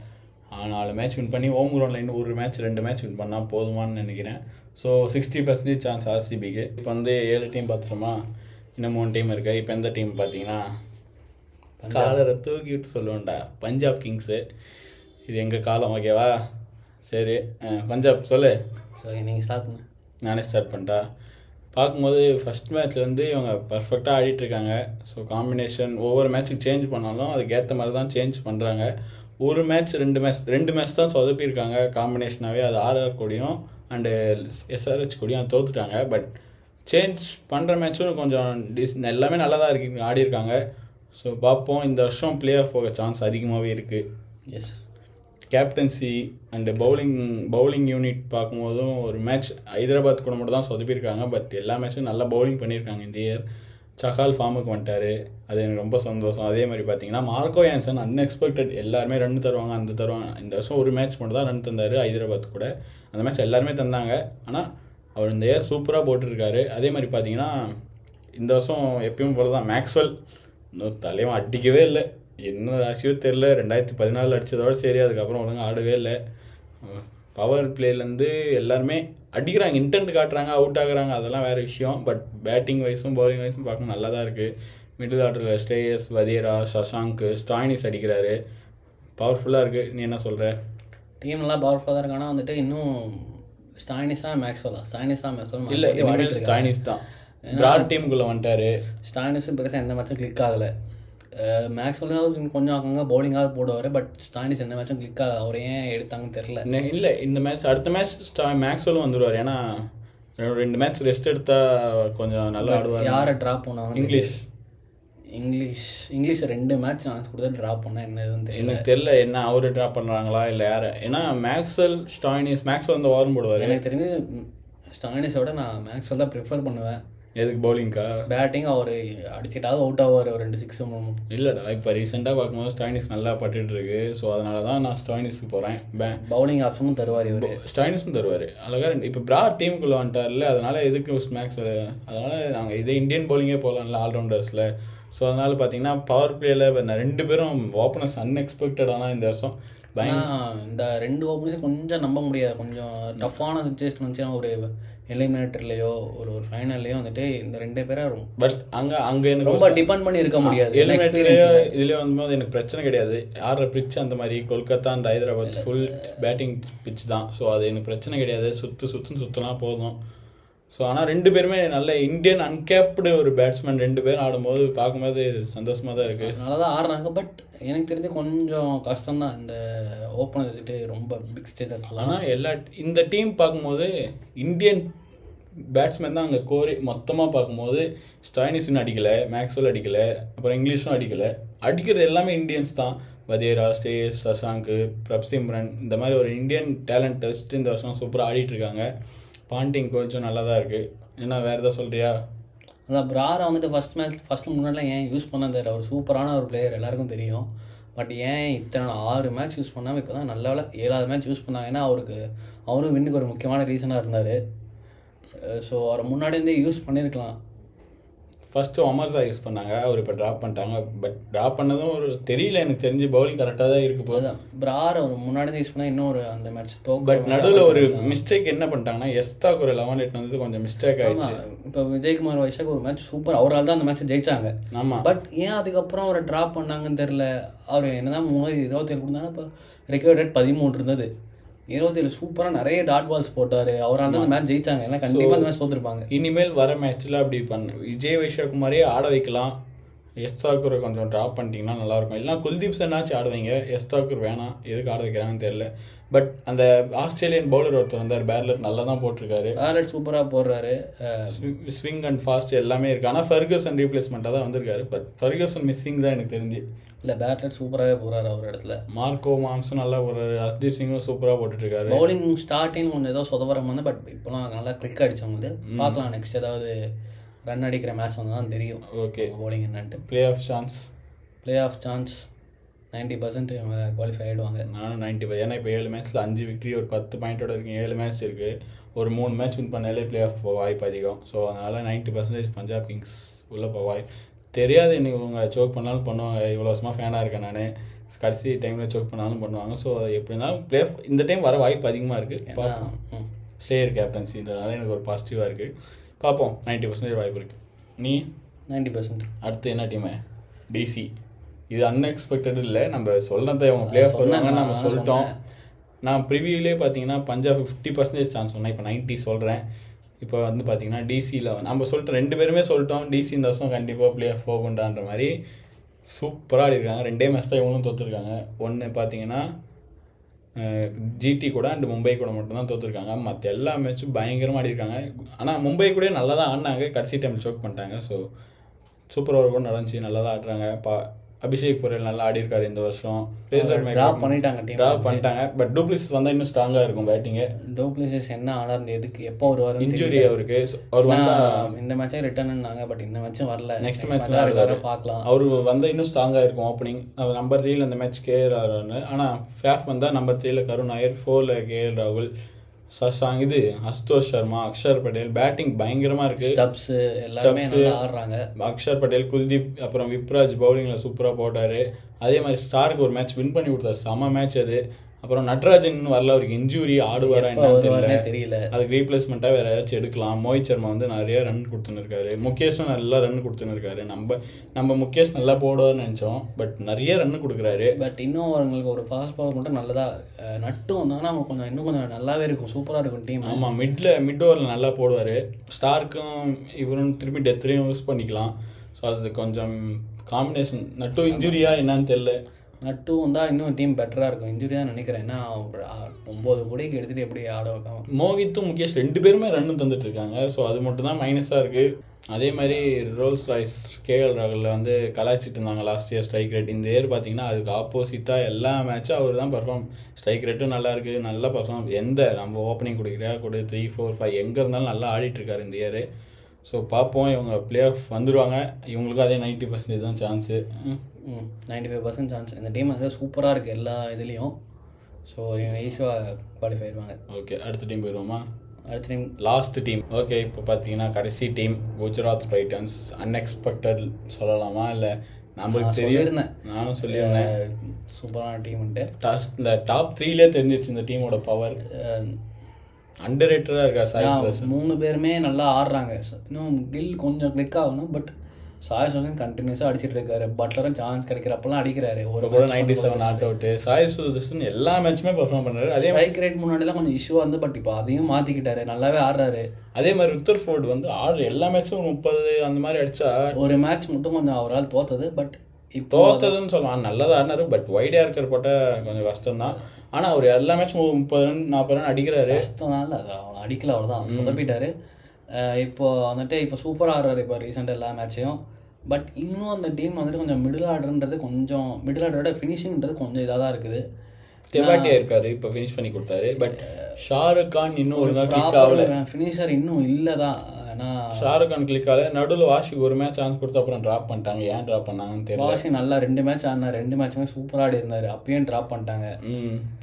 4 மேட்ச் வின் பண்ணி ஹோம் கிரவுண்டில் இன்னும் 1 மேட்ச் 2 மேட்ச் வின் பண்ணால் போதுமானு நினைக்கிறேன். ஸோ 60% சான்ஸ் RCB-க்கு. இப்போ வந்து 7 டீம் பார்த்துட்டோமா, இன்னும் 3 டீம் இருக்குது. இப்போ எந்த டீம் பார்த்தீங்கன்னா காலரை தூக்கிட்டு சொல்லுவேன்டா, பஞ்சாப் கிங்ஸு. இது எங்கள் காலம், ஓகேவா? சரி, பஞ்சாப் சொல்லு. சரி, நீங்கள் ஸ்டார்ட் பண்ணு. நானே ஸ்டார்ட் பண்ணிட்டா. பார்க்கும்போது ஃபஸ்ட் மேட்ச்லேருந்து இவங்க பர்ஃபெக்டாக ஆடிட்டுருக்காங்க. ஸோ காம்பினேஷன் ஒவ்வொரு மேட்ச்சுக்கு சேஞ்ச் பண்ணாலும் அதுக்கேற்ற மாதிரி தான் சேஞ்ச் பண்ணுறாங்க. ஒரு மேட்ச் 2 மேட்ச் தான் சொதப்பியிருக்காங்க காம்பினேஷனாகவே. அது RR கூடயும் அண்டு SRH கூடயும் தோத்துட்டாங்க. பட் சேஞ்ச் பண்ணுற மேட்சும் கொஞ்சம் எல்லாமே நல்லா தான் ஆடிருக்காங்க. ஸோ பார்ப்போம். இந்த வருஷம் பிளே ஆஃப் போக சான்ஸ் அதிகமாகவே இருக்குது. Yes, captaincy and bowling unit பார்க்கும்போதும் ஒரு மேட்ச் ஹைதராபாத் கூட மட்டும் தான் சொதப்பியிருக்காங்க. பட் எல்லா மேட்சும் நல்லா பவுலிங் பண்ணியிருக்காங்க இந்த இயர். சஹால் ஃபார்முக்கு வந்துட்டார். அது எனக்கு ரொம்ப சந்தோஷம். அதே மாதிரி பார்த்தீங்கன்னா மார்க்கோ யான்சன் அன்எக்ஸ்பெக்டட். எல்லாருமே ரன் தருவாங்க, அந்த தருவாங்க. இந்த வருஷம் ஒரு மேட்ச் மட்டும் தான் ரன் தந்தார் ஹைதராபாத் கூட. அந்த மேட்ச் எல்லாருமே தந்தாங்க. ஆனால் அவர் இந்த இயர் சூப்பராக போட்டிருக்காரு. அதே மாதிரி பார்த்தீங்கன்னா இந்த வருஷம் எப்பயும் போல தான் மேக்ஸ்வெல் இன்னொரு தலைவன் அடிக்கவே இல்லை. என்ன ராசியோ தெரில. 2014 அடித்ததோட சரி, அதுக்கப்புறம் ஒழுங்காக ஆடவே இல்லை. பவர் பிளேலேருந்து எல்லாருமே அடிக்கிறாங்க, இன்டென்ட் காட்டுறாங்க, அவுட் ஆகுறாங்க, அதெல்லாம் வேறு விஷயம். பட் பேட்டிங் வைஸும் பவுலிங் வைஸும் பார்க்க நல்லா தான் இருக்குது. மிடில் ஆர்டரில் ஸ்ரேயஸ், வதேரா, சஷாங்க், ஸ்டாய்னிஸ் அடிக்கிறாரு. பவர்ஃபுல்லாக இருக்குது. நீ என்ன சொல்கிற? டீம் நல்லா பவர்ஃபுல்லாக தான் இருக்கு. ஆனால் வந்துட்டு இன்னும் ஸ்டாய்னிஸா மேக்ஸ்வெல்லா இல்லை, ஸ்டாய்னிஸ் தான் பிராட் டீமுக்குள்ளே வந்துட்டார். ஸ்டாய்னிஸும் பெருசாக எந்த மேட்சும் கிளிக் ஆகலை. மேக்ஸ்வெல்லாவது கொஞ்சம் அங்கங்கே பவுலிங்காவது போடுவார். பட் ஸ்டாய்னிஸ் எந்த மேட்சும் கிளிக் ஆகலை. அவர் ஏன் எடுத்தாங்கன்னு தெரில. இல்லை, இந்த மேட்ச் அடுத்த மேட்ச் மேக்ஸ்வெல்லும் வந்துடுவார். ஏன்னா 2 மேட்ச் ரெஸ்ட் எடுத்தால் கொஞ்சம் நல்லா ஆடுவார். யாரை ட்ராப் பண்ணுவாங்க? இங்கிலீஷ் 2 மேட்ச் சான்ஸ் கொடுத்தா ட்ராப் பண்ணால் என்ன எதுன்னு தெரியல. எனக்கு தெரியல என்ன அவரு ட்ராப் பண்ணுறாங்களா இல்லை யாரை. ஏன்னா மேக்ஸ்வெல் வந்து ஓரம் போடுவார். எனக்கு தெரிஞ்சு ஸ்டாய்னிஸோட நான் மேக்ஸ்வெல் தான் ப்ரிஃபர் பண்ணுவேன். எதுக்கு பவுலிங்க்கா? பேட்டிங் அவர் அடிச்சிட்டாவது அவுட் ஆவார், ஒரு 2 6 இல்லைடா, இப்போ ரீசெண்டாக பார்க்கும்போது ஸ்டாயினிஸ் நல்லா பட்டுட்டு இருக்கு. ஸோ அதனால தான் நான் ஸ்டாயினிஸ்க்கு போகிறேன். பவுலிங் ஆப்ஷனும் தருவார் இவர், ஸ்டாயினிஸும் தருவார் அழகாக. இப்போ பிராட் டீமுக்குள்ளே வந்துட்டார்ல, அதனால எதுக்கு ஸ்மாக்ஸ், அதனால நாங்கள் இதே இந்தியன் பவுலிங்கே போகலாம்ல ஆல்ரவுண்டர்ஸில். ஸோ அதனால் பார்த்தீங்கன்னா பவர் பிளேயில் 2 பேரும் ஓப்பனர்ஸ் அன்எக்ஸ்பெக்டடான இந்த வருஷம். இந்த 2 ஓப்பனர்ஸும் கொஞ்சம் நம்ப முடியாது, கொஞ்சம் டஃப்பான சுச்சுவேஷன் வந்துச்சுன்னா ஒரு எலிமினேட்டர்லையோ ஒரு ஃபைனல்லையோ வந்துட்டு இந்த 2 பேரும் பட் அங்கே எனக்கு ரொம்ப டிபெண்ட் பண்ணி இருக்க முடியாது. எலிமினேட்டர்லையோ இதுலேயே வரும்போது எனக்கு பிரச்சனை கிடையாது. ஆடுற பிச் அந்த மாதிரி Kolkata and Hyderabad full batting pitch தான். ஸோ அது எனக்கு பிரச்சனை கிடையாது, சுற்றலாம் போதும். ஸோ ஆனால் 2 பேருமே நல்ல இந்தியன் அன்கேப்டு ஒரு பேட்ஸ்மேன் 2 பேரும் ஆடும்போது பார்க்கும்போது சந்தோஷமாக தான் இருக்குது. நல்லா தான் ஆடுறாங்க. பட் எனக்கு தெரிஞ்சு கொஞ்சம் கஷ்டம்தான் இந்த ஓப்பனர் வச்சுட்டு ரொம்ப பிக் ஸ்டேட்டஸ்லாம். ஆனால் இந்த டீம் பார்க்கும்போது இந்தியன் பேட்ஸ்மேன் தான் அங்கே மொத்தமாக பார்க்கும்போது ஸ்டாயினிஸும் அடிக்கலை, மேக்ஸ்வெல் அடிக்கலை, அப்புறம் இங்கிலீஷும் அடிக்கிறது எல்லாமே இந்தியன்ஸ் தான். வதேரா, ஸ்டேஸ், சசாங்க், பிரப்சிம்ரன், இந்த மாதிரி ஒரு இந்தியன் டேலண்ட் டெஸ்ட் இந்த வருஷம் சூப்பராக ஆடிட்டுருக்காங்க. பாண்டிங் கொஞ்சம் நல்லா தான் இருக்குது. என்ன வேறு எதாவது சொல்கிறியா? அதான் பிராரை வந்துட்டு ஃபஸ்ட்டு முன்னாடிலாம் ஏன் யூஸ் பண்ணாது? அவர் சூப்பரான ஒரு பிளேயர், எல்லாருக்கும் தெரியும். பட் ஏன் இத்தனை 6 மேட்ச் யூஸ் பண்ணாமல் இப்போ தான் நல்ல 7வது மேட்ச் யூஸ் பண்ணாங்க. ஏன்னா அவரும் வின்னுக்கு ஒரு முக்கியமான ரீசனாக இருந்தார். ஸோ அவரை முன்னாடி இருந்தே யூஸ் பண்ணியிருக்கலாம். ஃபஸ்ட்டு அமர்ஸா யூஸ் பண்ணாங்க, அவர் இப்போ ட்ராப் பண்ணிட்டாங்க. பட் ட்ராப் பண்ணதும் ஒரு தெரியல, எனக்கு தெரிஞ்சு பவுலிங் கரெக்டாக தான் இருக்கு போது. பிரார் அவர் முன்னாடி யூஸ் பண்ணால் இன்னும் ஒரு அந்த மேட்ச் பட் நடுவில் ஒரு மிஸ்டேக் என்ன பண்ணிட்டாங்கன்னா எஸ்தாக்கு ஒரு 11 வந்து கொஞ்சம் மிஸ்டேக் ஆயிடுச்சு. இப்போ விஜயகுமார் வைஷாக் ஒரு மேட்ச் சூப்பர், அவரால் தான் அந்த மேட்ச்சை ஜெயிச்சாங்க. ஆமாம். பட் ஏன் அதுக்கப்புறம் அவரை ட்ராப் பண்ணாங்கன்னு தெரில. அவர் என்னதான் 27 கொடுத்தாங்க, இப்போ ரெக்கார்ட் ரேட் 13 இருந்தது. 27 சூப்பராக நிறைய டாட் பால்ஸ் போட்டார், அவரால் தான் அந்த மேட்ச் ஜெயிச்சாங்க. ஏன்னா கண்டிப்பாக அந்த மேட்ச் தோற்றுருப்பாங்க. இனிமேல் வர மேட்ச்சில் அப்படி விஜய் வைஷாக்குமாரே ஆட வைக்கலாம். எஸ்தாக்கூரை கொஞ்சம் ட்ராப் பண்ணிட்டீங்கன்னா நல்லாயிருக்கும். இல்லைனா குல்தீப் சென்னாச்சும் ஆட வைங்க. எஸ்தாக்கூர் வேணாம், எதுக்கு ஆட வைக்கிறாங்கன்னு தெரியல. பட் அந்த ஆஸ்திரேலியன் பவுலர் ஒருத்தர் வந்தார், பேர்லெட், நல்லா தான் போட்டிருக்காரு. பேர்லெட் சூப்பராக போடுறாரு, ஸ்விங் அண்ட் ஃபாஸ்ட் எல்லாமே இருக்குது. ஆனால் ஃபர்கூசன் ரீப்ளேஸ்மெண்ட்டாக தான் வந்திருக்காரு. பட் ஃபர்கூசன் மிஸ்ஸிங் தான் எனக்கு தெரிஞ்சு. இல்லை பேட்லெட் சூப்பராகவே போகிறாரு அவர் இடத்துல. மார்க்கோ மாம்ஸும் நல்லா போடுறாரு, ஹர்ஷ்தீப் சிங்கும் சூப்பராக போட்டுட்ருக்காரு. பவுலிங் ஸ்டார்டிங் கொஞ்சம் ஏதோ சொதவரம் வந்து, பட் இப்போலாம் நல்லா கிளிக் அடிச்சவங்க. பார்க்கலாம் நெக்ஸ்ட் ஏதாவது ரன் அடிக்கிற மேட்ச் வந்து தான் தெரியும். ஓகே, பவுலிங் என்னன்ட்டு. பிளே ஆஃப் சான்ஸ் 90% குவாலிஃபை ஆகிடுவாங்க. நானும் 90%. ஏன்னா இப்போ 7 மேட்ச்சில் 5 விக்ட்ரி, ஒரு 10 பாயிண்டோட இருக்குது. 7 மேட்ச் இருக்குது, ஒரு 3 மேட்ச் வின் பண்ணாலே பிளே ஆஃப் வாய்ப்பு அதிகம். ஸோ அதனால் 90% பஞ்சாப் கிங்ஸ் உள்ளே போவாய். தெரியாது, இன்னைக்கு இவங்க சோக் பண்ணாலும் பண்ணுவாங்க. இவ்வளோ வருஷமாக ஃபேனாக இருக்கேன் நான், கடைசி டைமில் சோக் பண்ணாலும் பண்ணுவாங்க. ஸோ எப்படி இருந்தாலும் பிளே ஆஃப் இந்த டைம் வர வாய்ப்பு அதிகமாக இருக்குது. பார்ப்போம். ஸ்டேயர் கேப்டன்சின்றதுனால எனக்கு ஒரு பாசிட்டிவாக இருக்குது. பார்ப்போம், 90% வாய்ப்பு இருக்குது. நீ 90%. அடுத்து என்ன டீமு? டிசி. இது அன்எக்ஸ்பெக்டட் இல்லை, நம்ம சொன்னதை அவங்க பிளே ஆஃப் பண்ணுவாங்கன்னு நம்ம சொல்லிட்டோம். நான் ப்ரிவியூலேயே பார்த்தீங்கன்னா பஞ்சாப் 50% சான்ஸ் சொன்னேன், இப்போ 90 சொல்கிறேன். இப்போ வந்து பார்த்தீங்கன்னா டிசியில் நம்ம சொல்லிட்டோம், 2 பேருமே சொல்லிட்டோம் டிசி இந்த வருஷம் கண்டிப்பாக பிளே ஆஃப் போகுண்டான்ற மாதிரி. சூப்பராக ஆடிருக்காங்க. 2 மேட்ச் தான் இவங்களும் தோற்றுருக்காங்க. ஒன்று பார்த்தீங்கன்னா ஜிடி கூட அண்ட் மும்பை கூட மட்டும்தான் தோற்றுருக்காங்க. மற்ற எல்லா மேட்சும் பயங்கரமாக ஆடிருக்காங்க. ஆனால் மும்பை கூட நல்லா தான் ஆடினாங்க, கடைசி டைமில் சோக் பண்ணிட்டாங்க. ஸோ சூப்பர் ஓவர் கூட நடந்துச்சு, நல்லா தான் ஆடுறாங்க. அபிஷேக் பொரேல் நல்லா ஆடி இருக்காரு இந்த வருஷம். ட்ராப் பண்ணிட்டாங்க. பட் டூப்ளிசிஸ் வந்தா இன்னும் ஸ்ட்ராங்கா இருக்கும் பேட்டிங். டூப்ளிசிஸ் என்ன ஆனார், எதுக்கு எப்போ வருவாரு? இன்ஜுரி அவருக்கு. அவர் வந்தா இந்த மேட்சே ரிட்டர்ன்னாங்க, பட் இந்த மேட்சும் வரல. நெக்ஸ்ட் மேட்ச் தான் பார்க்கலாம். அவர் வந்தா இன்னும் ஸ்ட்ராங்கா இருக்கும் ஓப்பனிங். நம்பர் 3ல அந்த மேட்ச் கேஎல் ராகுல். ஆனா ஃபேஃப் வந்தா நம்பர் 3ல கருண் நாயர், 4ல கேஎல் ராகுல், சஷாங், இது அஸ்தோஷ் சர்மா, அக்ஷர் பட்டேல். பேட்டிங் பயங்கரமா இருக்கு. எல்லாருமே நல்லா ஆடுறாங்க. அக்ஷர் பட்டேல், குல்தீப், அப்புறம் விப்ராஜ் பவுலிங்ல சூப்பரா போட்டாரு. அதே மாதிரி ஸ்டாருக்கு ஒரு மேட்ச் வின் பண்ணி கொடுத்தாரு, செம மேட்ச் அது. அப்புறம் நட்ராஜன் வரல, அவருக்கு இன்ஜூரி, ஆடுவாரா என்னன்னு தெரியல. அதுக்கு ரீப்ளேஸ்மெண்ட்டா வேற யாராச்சும் எடுக்கலாம். மோஹித் சர்மா வந்து நிறைய ரன் கொடுத்துன்னு இருக்காரு. முகேஷும் நல்லா ரன் கொடுத்துன்னு இருக்காரு. நம்ம முகேஷ் நல்லா போடுவார்னு நினைச்சோம், பட் நிறைய ரன் கொடுக்குறாரு. பட் இன்னும் அவங்களுக்கு ஒரு ஃபாஸ்ட் பால் மட்டும் நல்லதா நட்டு வந்தாங்கன்னா அவங்க கொஞ்சம் இன்னும் கொஞ்சம் நல்லாவே இருக்கும், சூப்பராக இருக்கும் டீம். ஆமாம், மிட் ஓவரில் நல்லா போடுவார். ஸ்டார்க்கும் இவரும் திருப்பி டெத்லையும் யூஸ் பண்ணிக்கலாம். ஸோ அது கொஞ்சம் காம்பினேஷன். நட்டு இன்ஜுரியா என்னன்னு தெரியல. நட்டு வந்தால் இன்னும் டீம் பெட்டராக இருக்கும். இன்ஜுரி தான் நினைக்கிறேன். ஏன்னா 9 கோடிக்கு எடுத்துகிட்டு எப்படி ஆட வைக்காம. மோஹித்தும் முகேஷ் 2 பேருமே ரன்னு தந்துட்டு இருக்காங்க. ஸோ அது மட்டும் தான் மைனஸாக இருக்குது. அதே மாதிரி ரோல்ஸ் ராய்ஸ் கேஎல் ராகுலில் வந்து கலாய்ச்சிட்டு இருந்தாங்க லாஸ்ட் இயர் ஸ்ட்ரைக் ரேட். இந்த இயர் பார்த்தீங்கன்னா அதுக்கு ஆப்போசிட்டாக எல்லா மேட்சும் அவர் தான் பர்ஃபார்ம். ஸ்ட்ரைக் ரேட்டும் நல்லா இருக்குது, நல்லா பர்ஃபார்ம். நம்ம ஓப்பனிங் கொடுக்குறா 3, 4, 5 எங்கே இருந்தாலும் நல்லா ஆடிட்டுருக்காரு இந்த இயர். ஸோ பார்ப்போம், இவங்க பிளே ஆஃப் வந்துடுவாங்க. இவங்களுக்கும் அதே 90% தான் சான்ஸு. 95% சான்ஸ். இந்த டீம் வந்து சூப்பராக இருக்குது எல்லா இதுலேயும். ஸோ இவங்க ஈஸியாக குவாலிஃபை ஆயிடுவாங்க. ஓகே, அடுத்த டீம் போயிடுவோமா? அடுத்த டீம் லாஸ்ட் டீம். ஓகே, இப்போ பார்த்தீங்கன்னா கடைசி டீம் குஜராத் டைட்டன்ஸ். அன்எக்ஸ்பெக்டட் சொல்லலாமா? இல்லை நம்மளுக்கு தெரியும், நானும் சொல்லியிருந்தேன் சூப்பரான டீம்ன்ட்டு. இந்த டாப் 3லே தெரிஞ்சிச்சு இந்த டீமோட பவர். அண்டர் ரேட்டடாக இருக்கா சாய் சுதர்ஷன். 3 பேருமே நல்லா ஆடுறாங்க. இன்னும் கில் கொஞ்சம் கிளிக் ஆகணும். பட் சாய் சுதர்ஷன் கண்டினியூஸாக அடிச்சிட்டு இருக்காரு. பட்லரும் சான்ஸ் கிடைக்கிறப்பெல்லாம் அடிக்கிறாரு. ஒரு கூட 97 நாட் அவுட். சாய் சுதர்ஷன் எல்லா மேட்சுமே பெர்ஃபார்ம் பண்ணுறாரு. அதே ஸ்ட்ரைக் ரேட் முன்னாடிலாம் கொஞ்சம் இஷ்யூவாக இருந்து, பட் இப்போ அதையும் மாற்றிக்கிட்டாரு. நல்லாவே ஆடுறாரு. அதே மாதிரி ருத்தர்ஃபோர்டு வந்து எல்லா மேட்சும் 30 அந்த மாதிரி அடிச்சா. ஒரு மேட்ச் மட்டும் கொஞ்சம் அவரால் தோத்தது. பட் இப்போ தோத்ததுன்னு சொல்லலாம், நல்லதாக ஆடினாரு. பட் வைட் யார்கர் போட்டால் கொஞ்சம் கஷ்டம் தான். ஆனால் அவர் எல்லா மேட்சும் 30 ரன் 40 ரன் அடிக்கிறாரு. கஷ்டம்னால அது அவனை அடிக்கல, அவ்வளோதான் சொதப்பிட்டாரு. இப்போ வந்துட்டு இப்போ சூப்பராக ஆடுறாரு இப்போ ரீசெண்டாக எல்லா மேட்சையும். பட் இன்னும் அந்த டீம் வந்துட்டு கொஞ்சம் மிடில் ஆர்டர்ன்றது கொஞ்சம் மிடில் ஆர்டரோட ஃபினிஷிங்ன்றது கொஞ்சம் இதாக தான் இருக்குது. தெவாட்டியா இருக்காரு, இப்போ ஃபினிஷ் பண்ணி கொடுத்தாரு. பட் ஷாருக் கான் இன்னும் ஒழுங்காக கிளிக் ஆகல. ஃபினிஷர் இன்னும் இல்லை தான். ஷாருக் கான் கிளிக் ஆகல. நடுவில் வாஷிக்கு ஒரு மேட்ச் சான்ஸ் கொடுத்து அப்புறம் ட்ராப் பண்ணிட்டாங்க. ஏன் ட்ராப் பண்ணாங்கன்னு தெரியல. வாஷி நல்லா 2 மேட்ச் ஆடினார். 2 மேட்சுமே சூப்பராக ஆடி இருந்தார். அப்பயும் ட்ராப் பண்ணிட்டாங்க.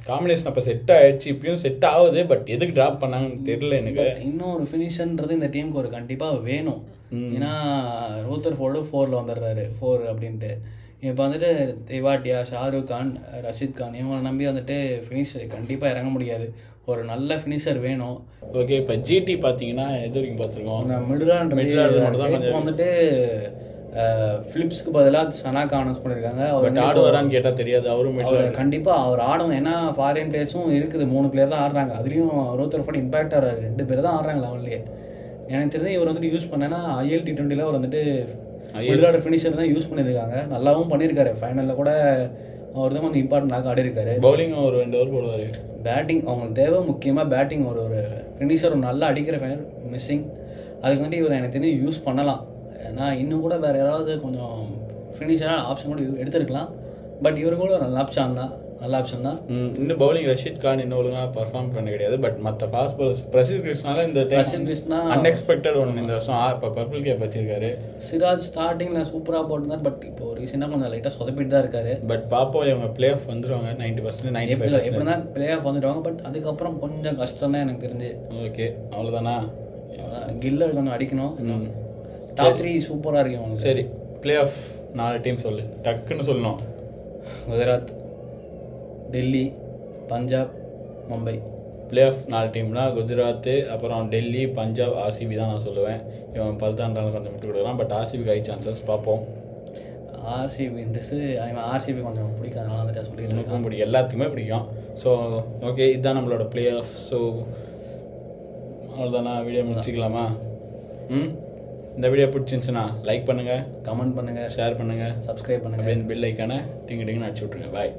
காம்பினேஷன் அப்போ செட் ஆயிடுச்சு, இப்பயும் செட் ஆகுது. பட் எதுக்கு ட்ராப் பண்ணாங்கன்னு தெரியல எனக்கு. இன்னும் ஒரு ஃபினிஷர்ன்றது இந்த டீமுக்கு ஒரு கண்டிப்பாக வேணும். ஏன்னா ரூத்தர்ஃபோர்டு 4ல் வந்துடுறாரு 4 அப்படின்ட்டு. இப்போ வந்துட்டு தெவாட்டியா, ஷாருக் கான், ரஷீத் கான் இவங்களை நம்பி வந்துட்டு ஃபினிஷர் கண்டிப்பாக இறங்க முடியாது. ஒரு நல்ல ஃபினிஷர் வேணும். ஓகே, இப்போ ஜிடி பார்த்தீங்கன்னா எது வரைக்கும் பார்த்துருக்கோம்? மிடில் இப்போ வந்துட்டு ஃபிலிப்ஸ்க்கு பதிலாக சனாக்கு அனௌன்ஸ் பண்ணியிருக்காங்க. அவர் ஆடுவாரான்னு கேட்டால் தெரியாது. அவரும் கண்டிப்பாக அவர் ஆடணும். ஏன்னா ஃபாரின் பிளேயர்ஸும் இருக்குது. 3 பிளேயர் தான் ஆடுறாங்க. அதுலேயும் ரூத்தர்ஃபோர்டு இம்பாக்ட் ஆகிறாரு. 2 பேர் தான் ஆடுறாங்க லெவன்லேயே. எனக்கு தெரிஞ்சு இவர் வந்துட்டு யூஸ் பண்ணேன்னா IL T20 அவர் வந்துட்டு மிடில் ஆர்டர் ஃபினிஷர் தான் யூஸ் பண்ணியிருக்காங்க. நல்லாவும் பண்ணியிருக்காரு. ஃபைனலில் கூட அவர் தான் கொஞ்சம் இம்பார்ட்டன்டாக ஆடி இருக்காரு. பவுலிங் ஒரு 2 ஓவர் போடுவார். பேட்டிங் அவங்களுக்கு தேவை. முக்கியமாக பேட்டிங் ஒரு ஃபினிஷர் நல்லா அடிக்கிற ஃபைனர் மிஸ்ஸிங். அதுக்கு வந்து இவர் எனக்கு தெரிஞ்சு யூஸ் பண்ணலாம். ஏன்னா இன்னும் கூட வேறு யாராவது கொஞ்சம் ஃபினிஷராக ஆப்ஷன் கூட எடுத்துருக்கலாம். பட் இவர் கூட ஒரு நல்ல ஆப்ஷன் தான். இன்னும் பவுலிங் ரஷீத் கான் இன்னும் ஒழுங்காக பர்ஃபார்ம் பண்ண கிடையாது. பட் மற்ற ஃபாஸ்ட் பவுலர்ஸ் பிரசித் கிருஷ்ணால இந்த கிருஷ்ணா அன்எக்ஸ்பெக்டட் ஒன்று இந்த வருஷம் இப்போ பர்பிள் கேப் வச்சிருக்காரு. சிராஜ் ஸ்டார்டிங்கில் சூப்பராக போட்டிருந்தார். பட் இப்போ ரீசெண்டாக கொஞ்சம் லைட்டாக சொதப்பிட்டு தான் இருக்காரு. பட் பாப்போம், இவங்க பிளே ஆஃப் வந்துடுவாங்க 90%, 95% எப்படி தான் பிளே ஆஃப் வந்துடுவாங்க. பட் அதுக்கப்புறம் கொஞ்சம் கஷ்டம் தான் எனக்கு தெரிஞ்சு. ஓகே, அவ்வளோதானா? கில்லர் கொஞ்சம் அடிக்கணும். டாப் 3 சூப்பராக இருக்கு அவங்களுக்கு. சரி, பிளே ஆஃப் 4 டீம் சொல்லு, டக்குன்னு சொல்லணும். குஜராத், டெல்லி, பஞ்சாப், மும்பை. பிளே ஆஃப் 4 டீம்னா குஜராத்து, அப்புறம் டெல்லி, பஞ்சாப், RCB தான் நான் சொல்லுவேன். இவன் பல்தாண்டாலும் கொஞ்சம் விட்டு கொடுக்குறான். But RCB high chances. பார்ப்போம். RCBன்றது RCB கொஞ்சம் பிடிக்கும். அதனால வந்துட்டு சொல்லிட்டு எனக்கும் பிடிக்கும், எல்லாத்துக்குமே பிடிக்கும். ஸோ ஓகே, இதுதான் நம்மளோட பிளே ஆஃப். ஸோ அவ்வளோதானா? வீடியோ முடிச்சிக்கலாமா? இந்த வீடியோ பிடிச்சிருந்துச்சுன்னா லைக் பண்ணுங்கள், கமெண்ட் பண்ணுங்கள், ஷேர் பண்ணுங்கள், சப்ஸ்கிரைப் பண்ணுங்கள். அப்படின்னு பெல் ஐக்கானை டிங்கு டிங்குன்னு அடிச்சு விட்ருங்க. பாய்.